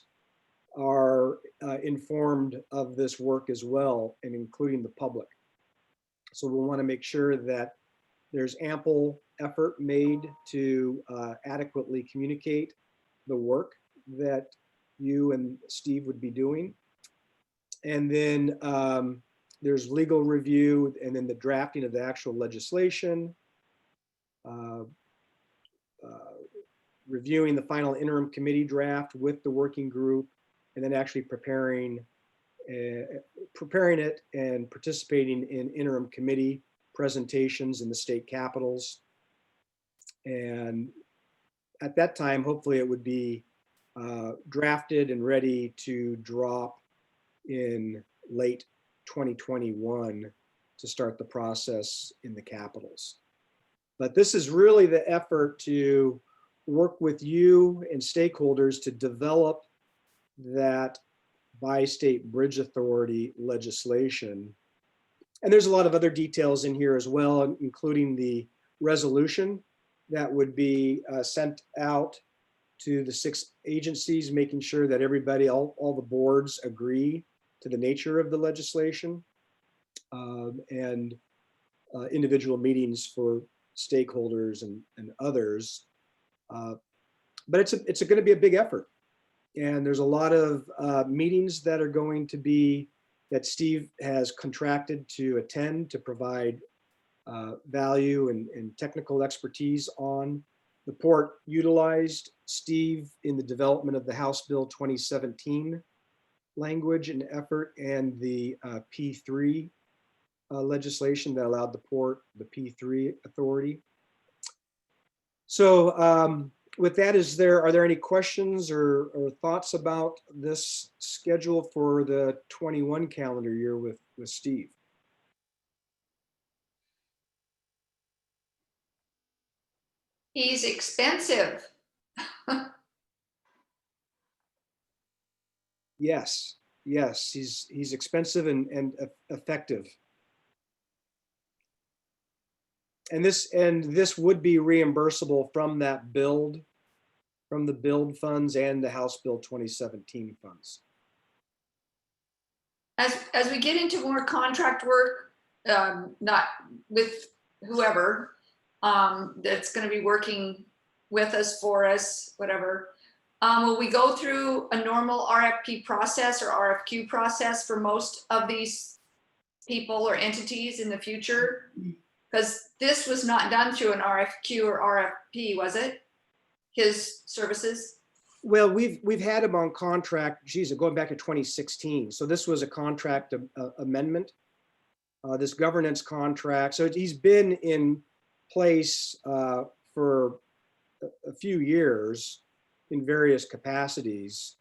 are informed of this work as well, and including the public. So we'll want to make sure that there's ample effort made to adequately communicate the work that you and Steve would be doing. And then there's legal review, and then the drafting of the actual legislation, reviewing the final interim committee draft with the working group, and then actually preparing it and participating in interim committee presentations in the state capitals. And at that time, hopefully it would be drafted and ready to drop in late 2021 to start the process in the capitals. But this is really the effort to work with you and stakeholders to develop that bi-state bridge authority legislation. And there's a lot of other details in here as well, including the resolution that would be sent out to the 6 agencies, making sure that everybody, all the boards agree to the nature of the legislation, and individual meetings for stakeholders and others. But it's going to be a big effort. And there's a lot of meetings that are going to be, that Steve has contracted to attend to provide value and technical expertise on. The port utilized Steve in the development of the House Bill 2017 language and effort, and the P3 legislation that allowed the port the P3 authority. So with that, are there any questions or thoughts about this schedule for the 21 calendar year with Steve? He's expensive. Yes, he's expensive and effective. And this would be reimbursable from that build, from the build funds and the House Bill 2017 funds. As we get into more contract work, not with whoever that's going to be working with us, for us, whatever, will we go through a normal RFP process or RFQ process for most of these people or entities in the future? Because this was not done through an RFQ or RFP, was it? His services? Well, we've had him on contract, geez, going back to 2016. So this was a contract amendment, this governance contract. So he's been in place for a few years in various capacities.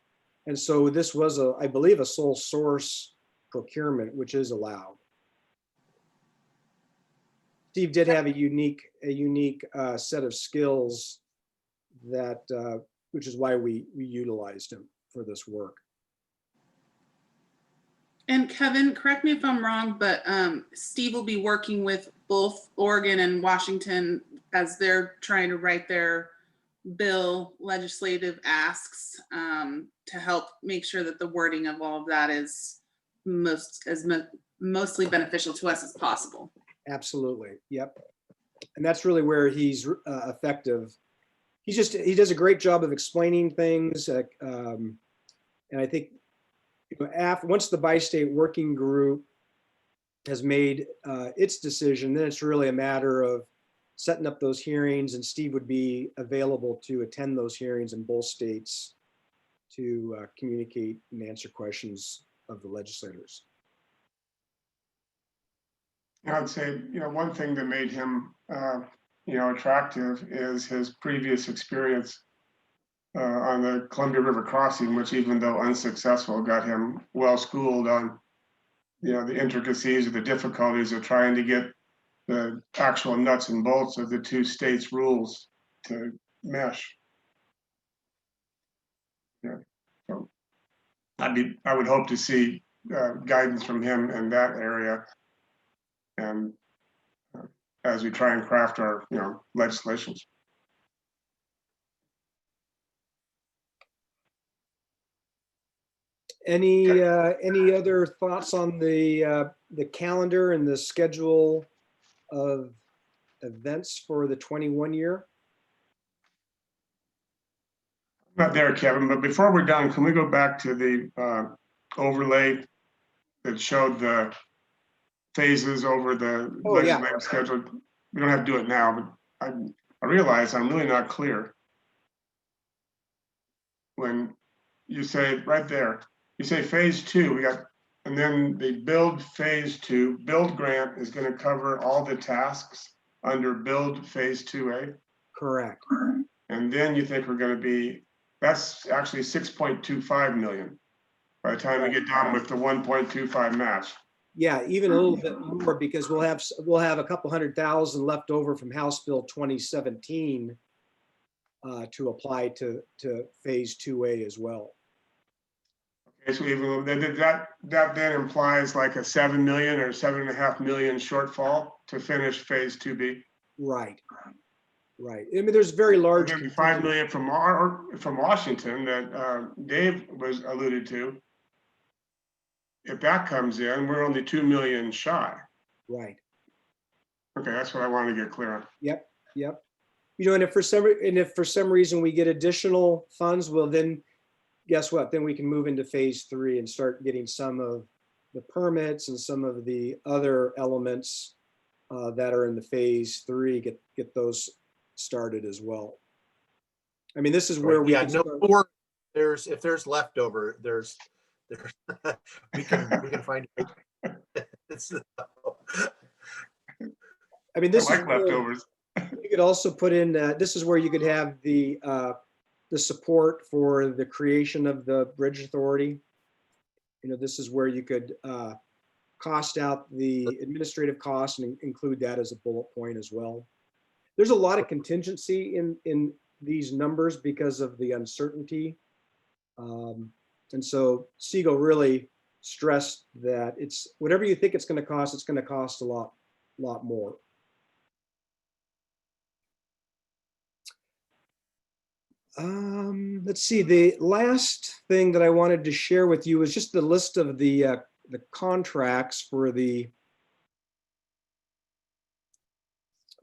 And so this was, I believe, a sole source procurement, which is allowed. Steve did have a unique set of skills that, which is why we utilized him for this work. And Kevin, correct me if I'm wrong, but Steve will be working with both Oregon and Washington as they're trying to write their bill legislative asks to help make sure that the wording of all of that is mostly beneficial to us as possible. Absolutely. Yep. And that's really where he's effective. He does a great job of explaining things. And I think, once the bi-state working group has made its decision, then it's really a matter of setting up those hearings, and Steve would be available to attend those hearings in both states to communicate and answer questions of the legislators. I'd say, one thing that made him, attractive is his previous experience on the Columbia River crossing, which, even though unsuccessful, got him well schooled on, the intricacies or the difficulties of trying to get the actual nuts and bolts of the two states' rules to mesh. Yeah, so I would hope to see guidance from him in that area, and as we try and craft our, legislations. Any other thoughts on the calendar and the schedule of events for the 21 year? Not there, Kevin, but before we're done, can we go back to the overlay that showed the phases over the legislative schedule? We don't have to do it now, but I realize I'm really not clear. When you say right there, you say phase 2, and then the build phase 2, build grant is going to cover all the tasks under build phase 2A. Correct. And then you think we're going to be, that's actually 6.25 million by the time we get done with the 1.25 match. Yeah, even a little bit more, because we'll have a couple 100,000 left over from House Bill 2017 to apply to phase 2A as well. Okay, so even that then implies like a 7 million or 7.5 million shortfall to finish phase 2B. Right. I mean, there's very large. 5 million from Washington that Dave was alluded to. If that comes in, we're only 2 million shy. Right. Okay, that's what I want to get clear on. Yep. And if for some reason we get additional funds, well, then guess what? Then we can move into phase 3 and start getting some of the permits and some of the other elements that are in the phase 3, get those started as well. I mean, this is where we if there's leftover, we can find it. I mean, this I is like leftovers. You could also put in, this is where you could have the support for the creation of the bridge authority. This is where you could cost out the administrative costs and include that as a bullet point as well. There's a lot of contingency in these numbers because of the uncertainty. And so Siegel really stressed that it's whatever you think it's going to cost a lot more. Let's see. The last thing that I wanted to share with you is just the list of the contracts for the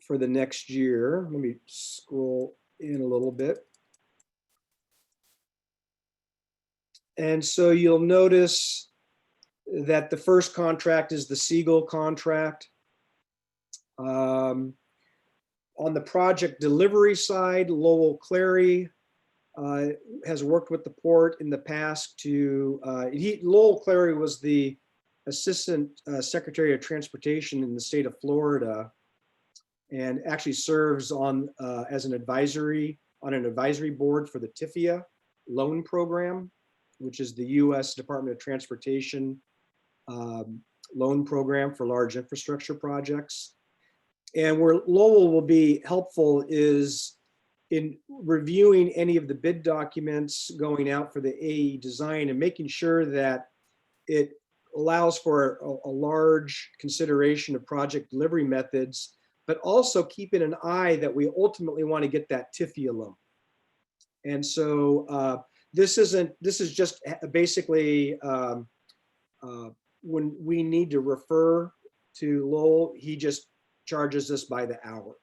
next year. Let me scroll in a little bit. And so you'll notice that the first contract is the Siegel contract. On the project delivery side, Lowell Clary has worked with the port in the past to, Lowell Clary was the Assistant Secretary of Transportation in the state of Florida, and actually serves on as an advisory board for the TIFIA loan program, which is the U.S. Department of Transportation loan program for large infrastructure projects. And where Lowell will be helpful is in reviewing any of the bid documents going out for the AE design and making sure that it allows for a large consideration of project delivery methods, but also keeping an eye that we ultimately want to get that TIFIA loan. And so this is just basically when we need to refer to Lowell, he just charges us by the hour.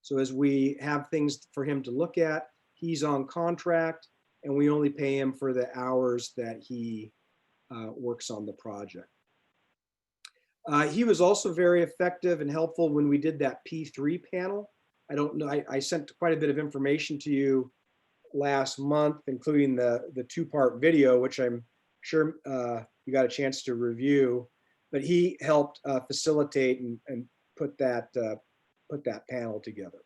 So as we have things for him to look at, he's on contract and we only pay him for the hours that he works on the project. He was also very effective and helpful when we did that P3 panel. I don't know, I sent quite a bit of information to you last month, including the two-part video, which I'm sure you got a chance to review, but he helped facilitate and put that panel together.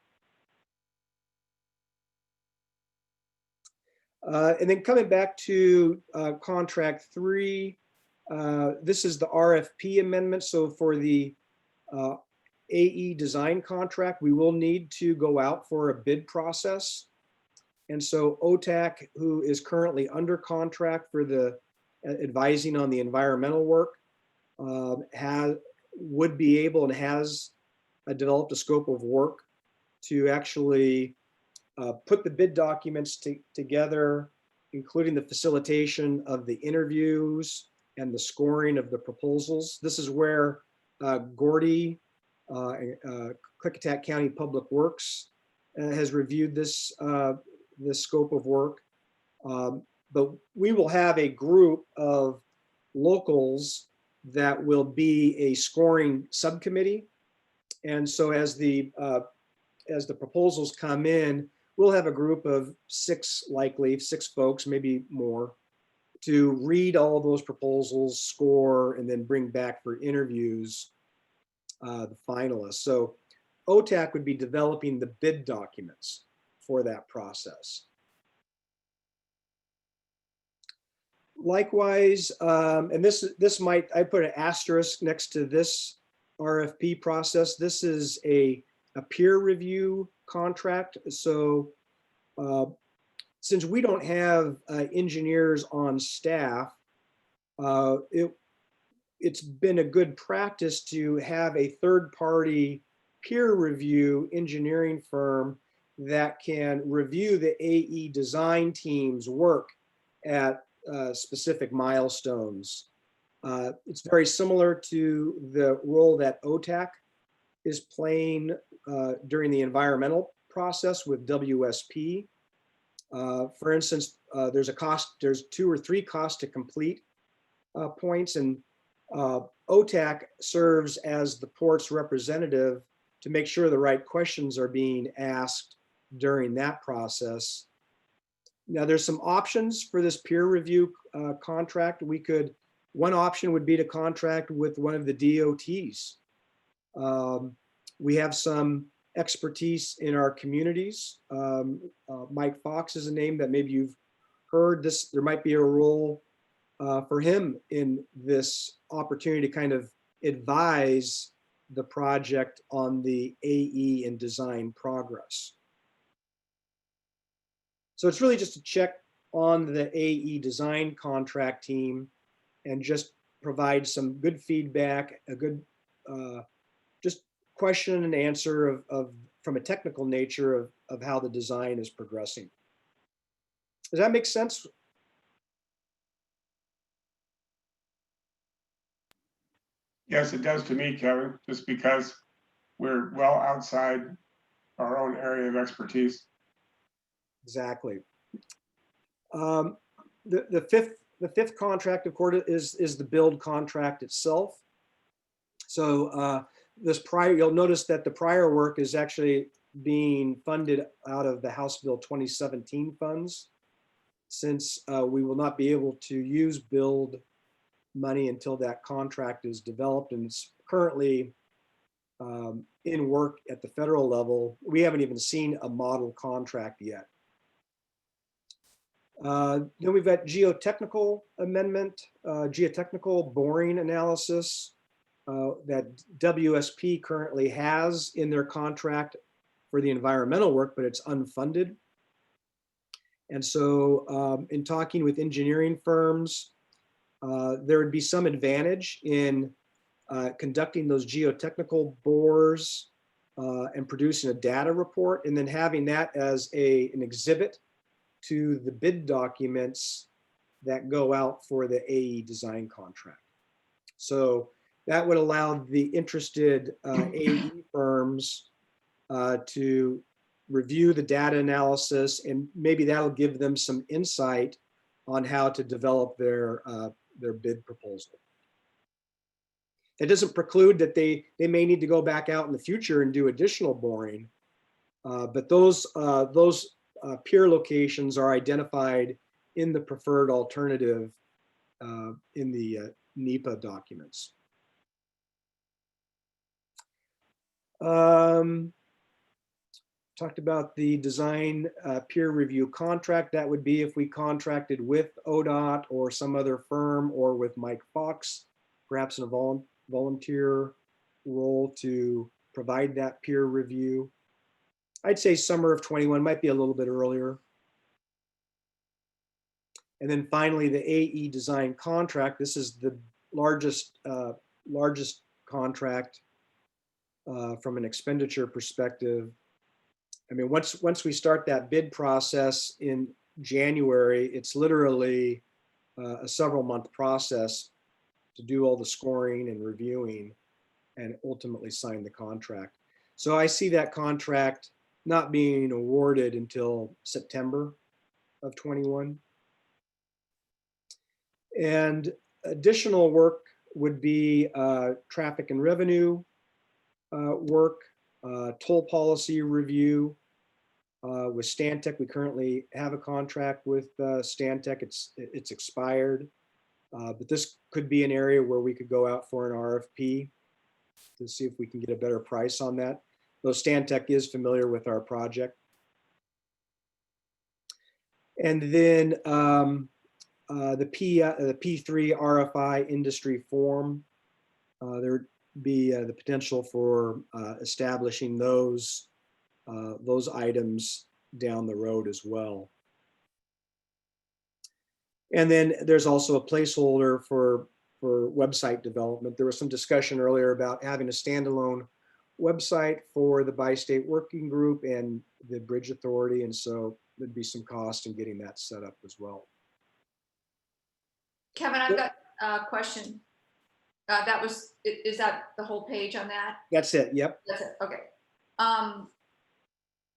And then coming back to contract 3, this is the RFP amendment. So for the AE design contract, we will need to go out for a bid process. And so OTAC, who is currently under contract for the advising on the environmental work, would be able and has developed a scope of work to actually put the bid documents together, including the facilitation of the interviews and the scoring of the proposals. This is where Gordy, Klickitat County Public Works, has reviewed this scope of work. But we will have a group of locals that will be a scoring subcommittee. And so as the proposals come in, we'll have a group of 6 folks, maybe more, to read all those proposals, score, and then bring back for interviews the finalists. So OTAC would be developing the bid documents for that process. Likewise, and this might, I put an asterisk next to this RFP process. This is a peer review contract. So since we don't have engineers on staff, it's been a good practice to have a third-party peer review engineering firm that can review the AE design team's work at specific milestones. It's very similar to the role that OTAC is playing during the environmental process with WSP. For instance, there's 2 or 3 cost to complete points, and OTAC serves as the port's representative to make sure the right questions are being asked during that process. Now, there's some options for this peer review contract. One option would be to contract with one of the DOTs. We have some expertise in our communities. Mike Fox is a name that maybe you've heard. There might be a role for him in this opportunity to kind of advise the project on the AE and design progress. So it's really just a check on the AE design contract team and just provide some good feedback, a good just question and answer from a technical nature of how the design is progressing. Does that make sense? Yes, it does to me, Kevin, just because we're well outside our own area of expertise. Exactly. The fifth contract, of course, is the build contract itself. So you'll notice that the prior work is actually being funded out of the House Bill 2017 funds, since we will not be able to use build money until that contract is developed, and it's currently in work at the federal level. We haven't even seen a model contract yet. Then we've got geotechnical amendment, geotechnical boring analysis. that WSP currently has in their contract for the environmental work, but it's unfunded. And so in talking with engineering firms, there would be some advantage in conducting those geotechnical bores and producing a data report, and then having that as an exhibit to the bid documents that go out for the AE design contract. So that would allow the interested AE firms to review the data analysis, and maybe that'll give them some insight on how to develop their bid proposal. It doesn't preclude that they may need to go back out in the future and do additional boring, but those pier locations are identified in the preferred alternative in the NEPA documents. Talked about the design peer review contract. That would be if we contracted with ODOT or some other firm, or with Mike Fox, perhaps in a volunteer role to provide that peer review. I'd say summer of 21, might be a little bit earlier. And then finally, the AE design contract. This is the largest contract from an expenditure perspective. I mean, once we start that bid process in January, it's literally a several month process to do all the scoring and reviewing and ultimately sign the contract. So I see that contract not being awarded until September of 21. And additional work would be traffic and revenue work, toll policy review with Stantec. We currently have a contract with Stantec. It's expired, but this could be an area where we could go out for an RFP to see if we can get a better price on that. Though Stantec is familiar with our project. And then the P3 RFI industry forum, there would be the potential for establishing those items down the road as well. And then there's also a placeholder for website development. There was some discussion earlier about having a standalone website for the bi-state working group and the Bridge Authority, and so there'd be some cost in getting that set up as well. Kevin, I've got a question. Is that the whole page on that? That's it, yep. That's it, okay.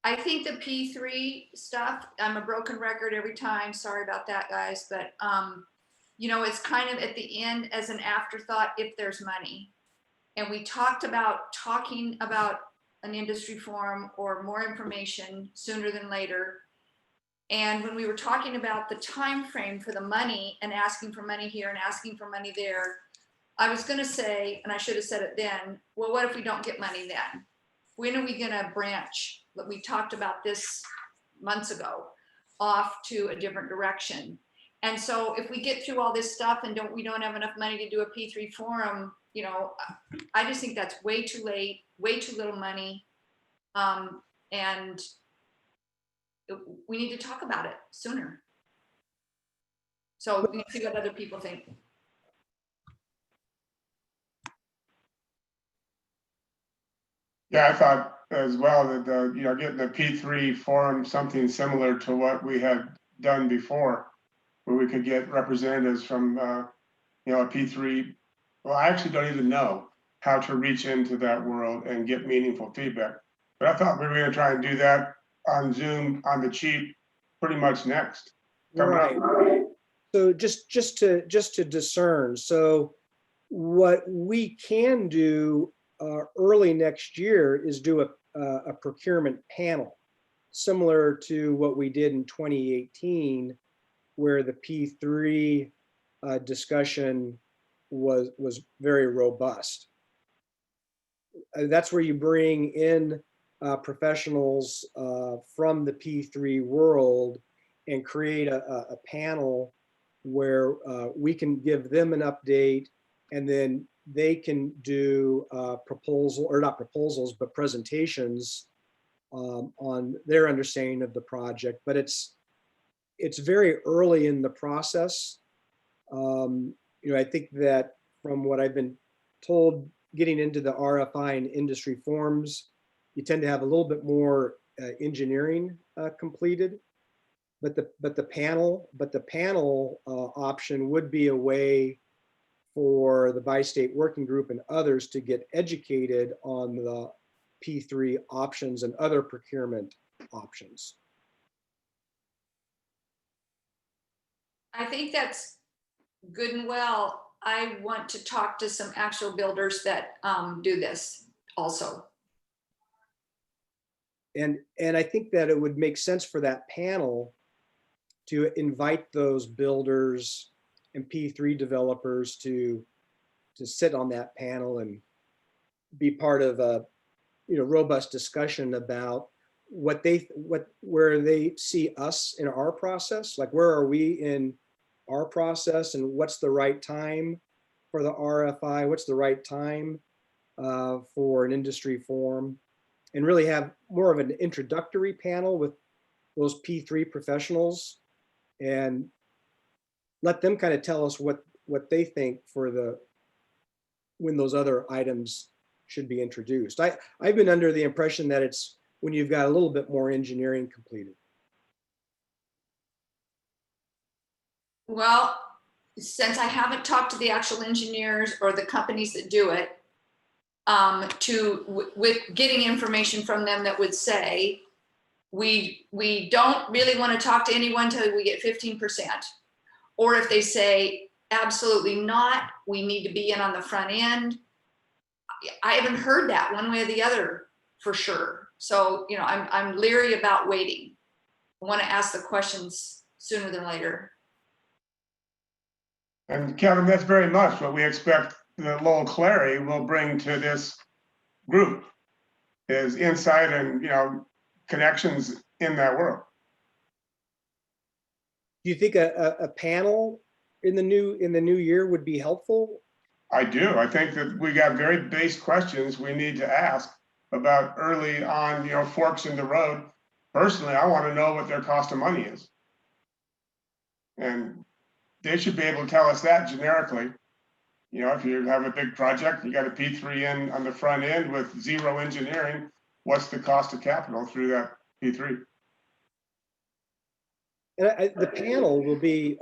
I think the P3 stuff, I'm a broken record every time, sorry about that, guys, but you know, it's kind of at the end as an afterthought if there's money. And we talked about talking about an industry forum or more information sooner than later. And when we were talking about the time frame for the money and asking for money here and asking for money there, I was going to say, and I should have said it then, well, what if we don't get money then? When are we going to branch? We talked about this months ago, off to a different direction. And so if we get through all this stuff and we don't have enough money to do a P3 forum, you know, I just think that's way too late, way too little money. And we need to talk about it sooner. So we need to see what other people think. Yeah, I thought as well that you know, getting the P3 forum something similar to what we had done before, where we could get representatives from you know, a P3. Well, I actually don't even know how to reach into that world and get meaningful feedback. But I thought we were going to try and do that on Zoom on the cheap, pretty much next. Right. So just to discern. So what we can do early next year is do a procurement panel, similar to what we did in 2018, where the P3 discussion was very robust. That's where you bring in professionals from the P3 world and create a panel where we can give them an update, and then they can do proposal, or not proposals, but presentations on their understanding of the project. But it's very early in the process. I think that from what I've been told, getting into the RFI and industry forums, you tend to have a little bit more engineering completed. But the panel option would be a way for the bi-state working group and others to get educated on the P3 options and other procurement options. I think that's good and well. I want to talk to some actual builders that do this also. And I think that it would make sense for that panel to invite those builders and P3 developers to sit on that panel and be part of a robust discussion about where they see us in our process, like where are we in our process, and what's the right time for the RFI, what's the right time for an industry forum, and really have more of an introductory panel with those P3 professionals and let them kind of tell us what they think for when those other items should be introduced. I've been under the impression that it's when you've got a little bit more engineering completed. Well, since I haven't talked to the actual engineers or the companies that do it, with getting information from them that would say, we don't really want to talk to anyone till we get 15%. Or if they say, absolutely not, we need to be in on the front end. I haven't heard that one way or the other for sure. So, I'm leery about waiting. I want to ask the questions sooner than later. And Kevin, that's very much what we expect that Lowell Clary will bring to this group, is insight and, connections in that world. Do you think a panel in the new year would be helpful? I do. I think that we got very base questions we need to ask about early on, forks in the road. Personally, I want to know what their cost of money is. And they should be able to tell us that generically. If you have a big project, you got a P3 in on the front end with zero engineering, what's the cost of capital through that P3? And the panel will be,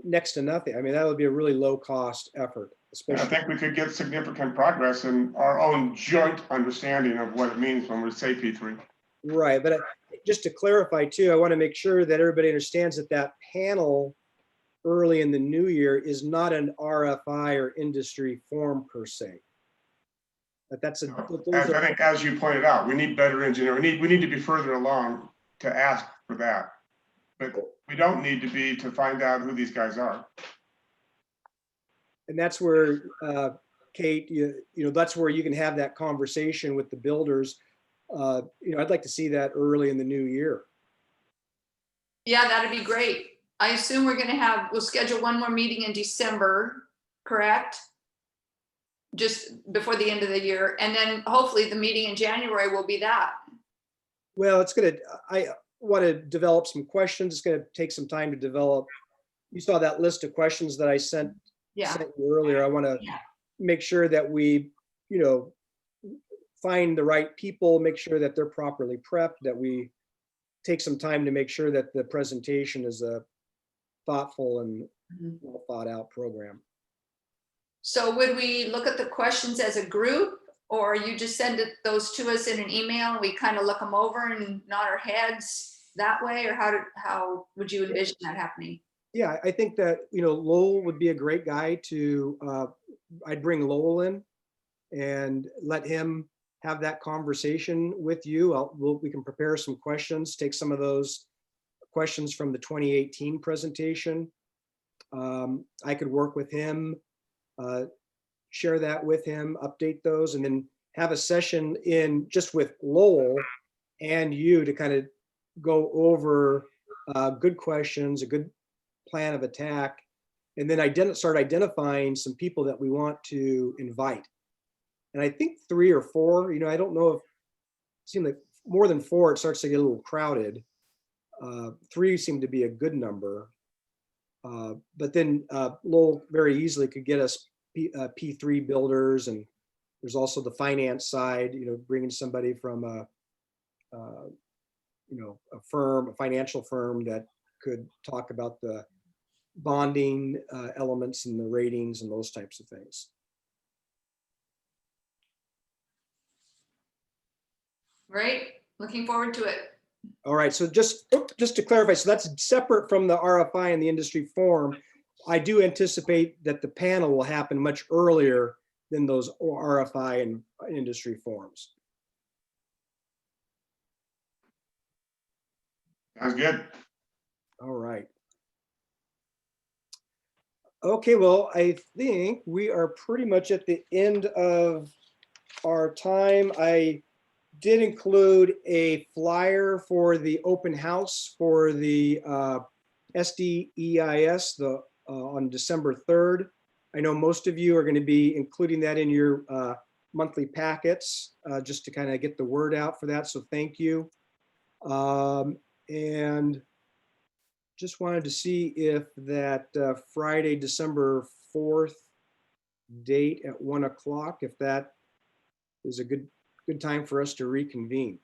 next to nothing. I mean, that would be a really low cost effort, And especially. I think we could get significant progress in our own joint understanding of what it means when we say P3. Right, but just to clarify too, I want to make sure that everybody understands that panel early in the new year is not an RFI or industry forum per se. But that's I think, as you pointed out, we need better engineering. We need to be further along to ask for that. But we don't need to be to find out who these guys are. And that's where, Kate, that's where you can have that conversation with the builders. I'd like to see that early in the new year. Yeah, that'd be great. I assume we'll schedule one more meeting in December, correct? Just before the end of the year. And then hopefully the meeting in January will be that. Well, I want to develop some questions. It's going to take some time to develop. You saw that list of questions that I sent you earlier. I want to make sure that we, find the right people, make sure that they're properly prepped, that we take some time to make sure that the presentation is a thoughtful and well thought out program. So would we look at the questions as a group, or you just send those to us in an email and we kind of look them over and nod our heads that way? Or how would you envision that happening? Yeah, I think that, Lowell would be a great guy to, I'd bring Lowell in and let him have that conversation with you. We can prepare some questions, take some of those questions from the 2018 presentation. I could work with him, share that with him, update those, and then have a session in just with Lowell and you to kind of go over good questions, a good plan of attack, and then start identifying some people that we want to invite. And I think 3 or 4, I don't know if it seemed like more than 4, it starts to get a little crowded. 3 seemed to be a good number. But then Lowell very easily could get us P3 builders, and there's also the finance side, bringing somebody from a financial firm that could talk about the bonding elements and the ratings and those types of things. Great, looking forward to it. All right, so just to clarify, so that's separate from the RFI and the industry forum. I do anticipate that the panel will happen much earlier than those RFI and industry forums. Sounds good. All right. Okay, well, I think we are pretty much at the end of our time. I did include a flyer for the open house for the SDEIS on December 3rd. I know most of you are going to be including that in your monthly packets just to kind of get the word out for that. So thank you. And just wanted to see if that Friday, December 4th date at 1 o'clock, if that is a good time for us to reconvene.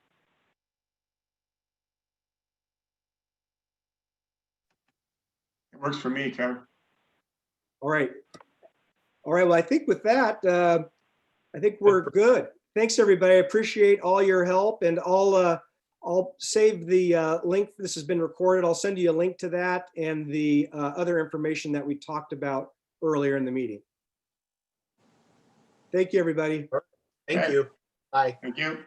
It works for me, Kevin. All right. All right. Well, I think with that, I think we're good. Thanks, everybody. I appreciate all your help, and I'll save the link. This has been recorded. I'll send you a link to that and the other information that we talked about earlier in the meeting. Thank you, everybody. Thank Okay. you. Bye. Thank you.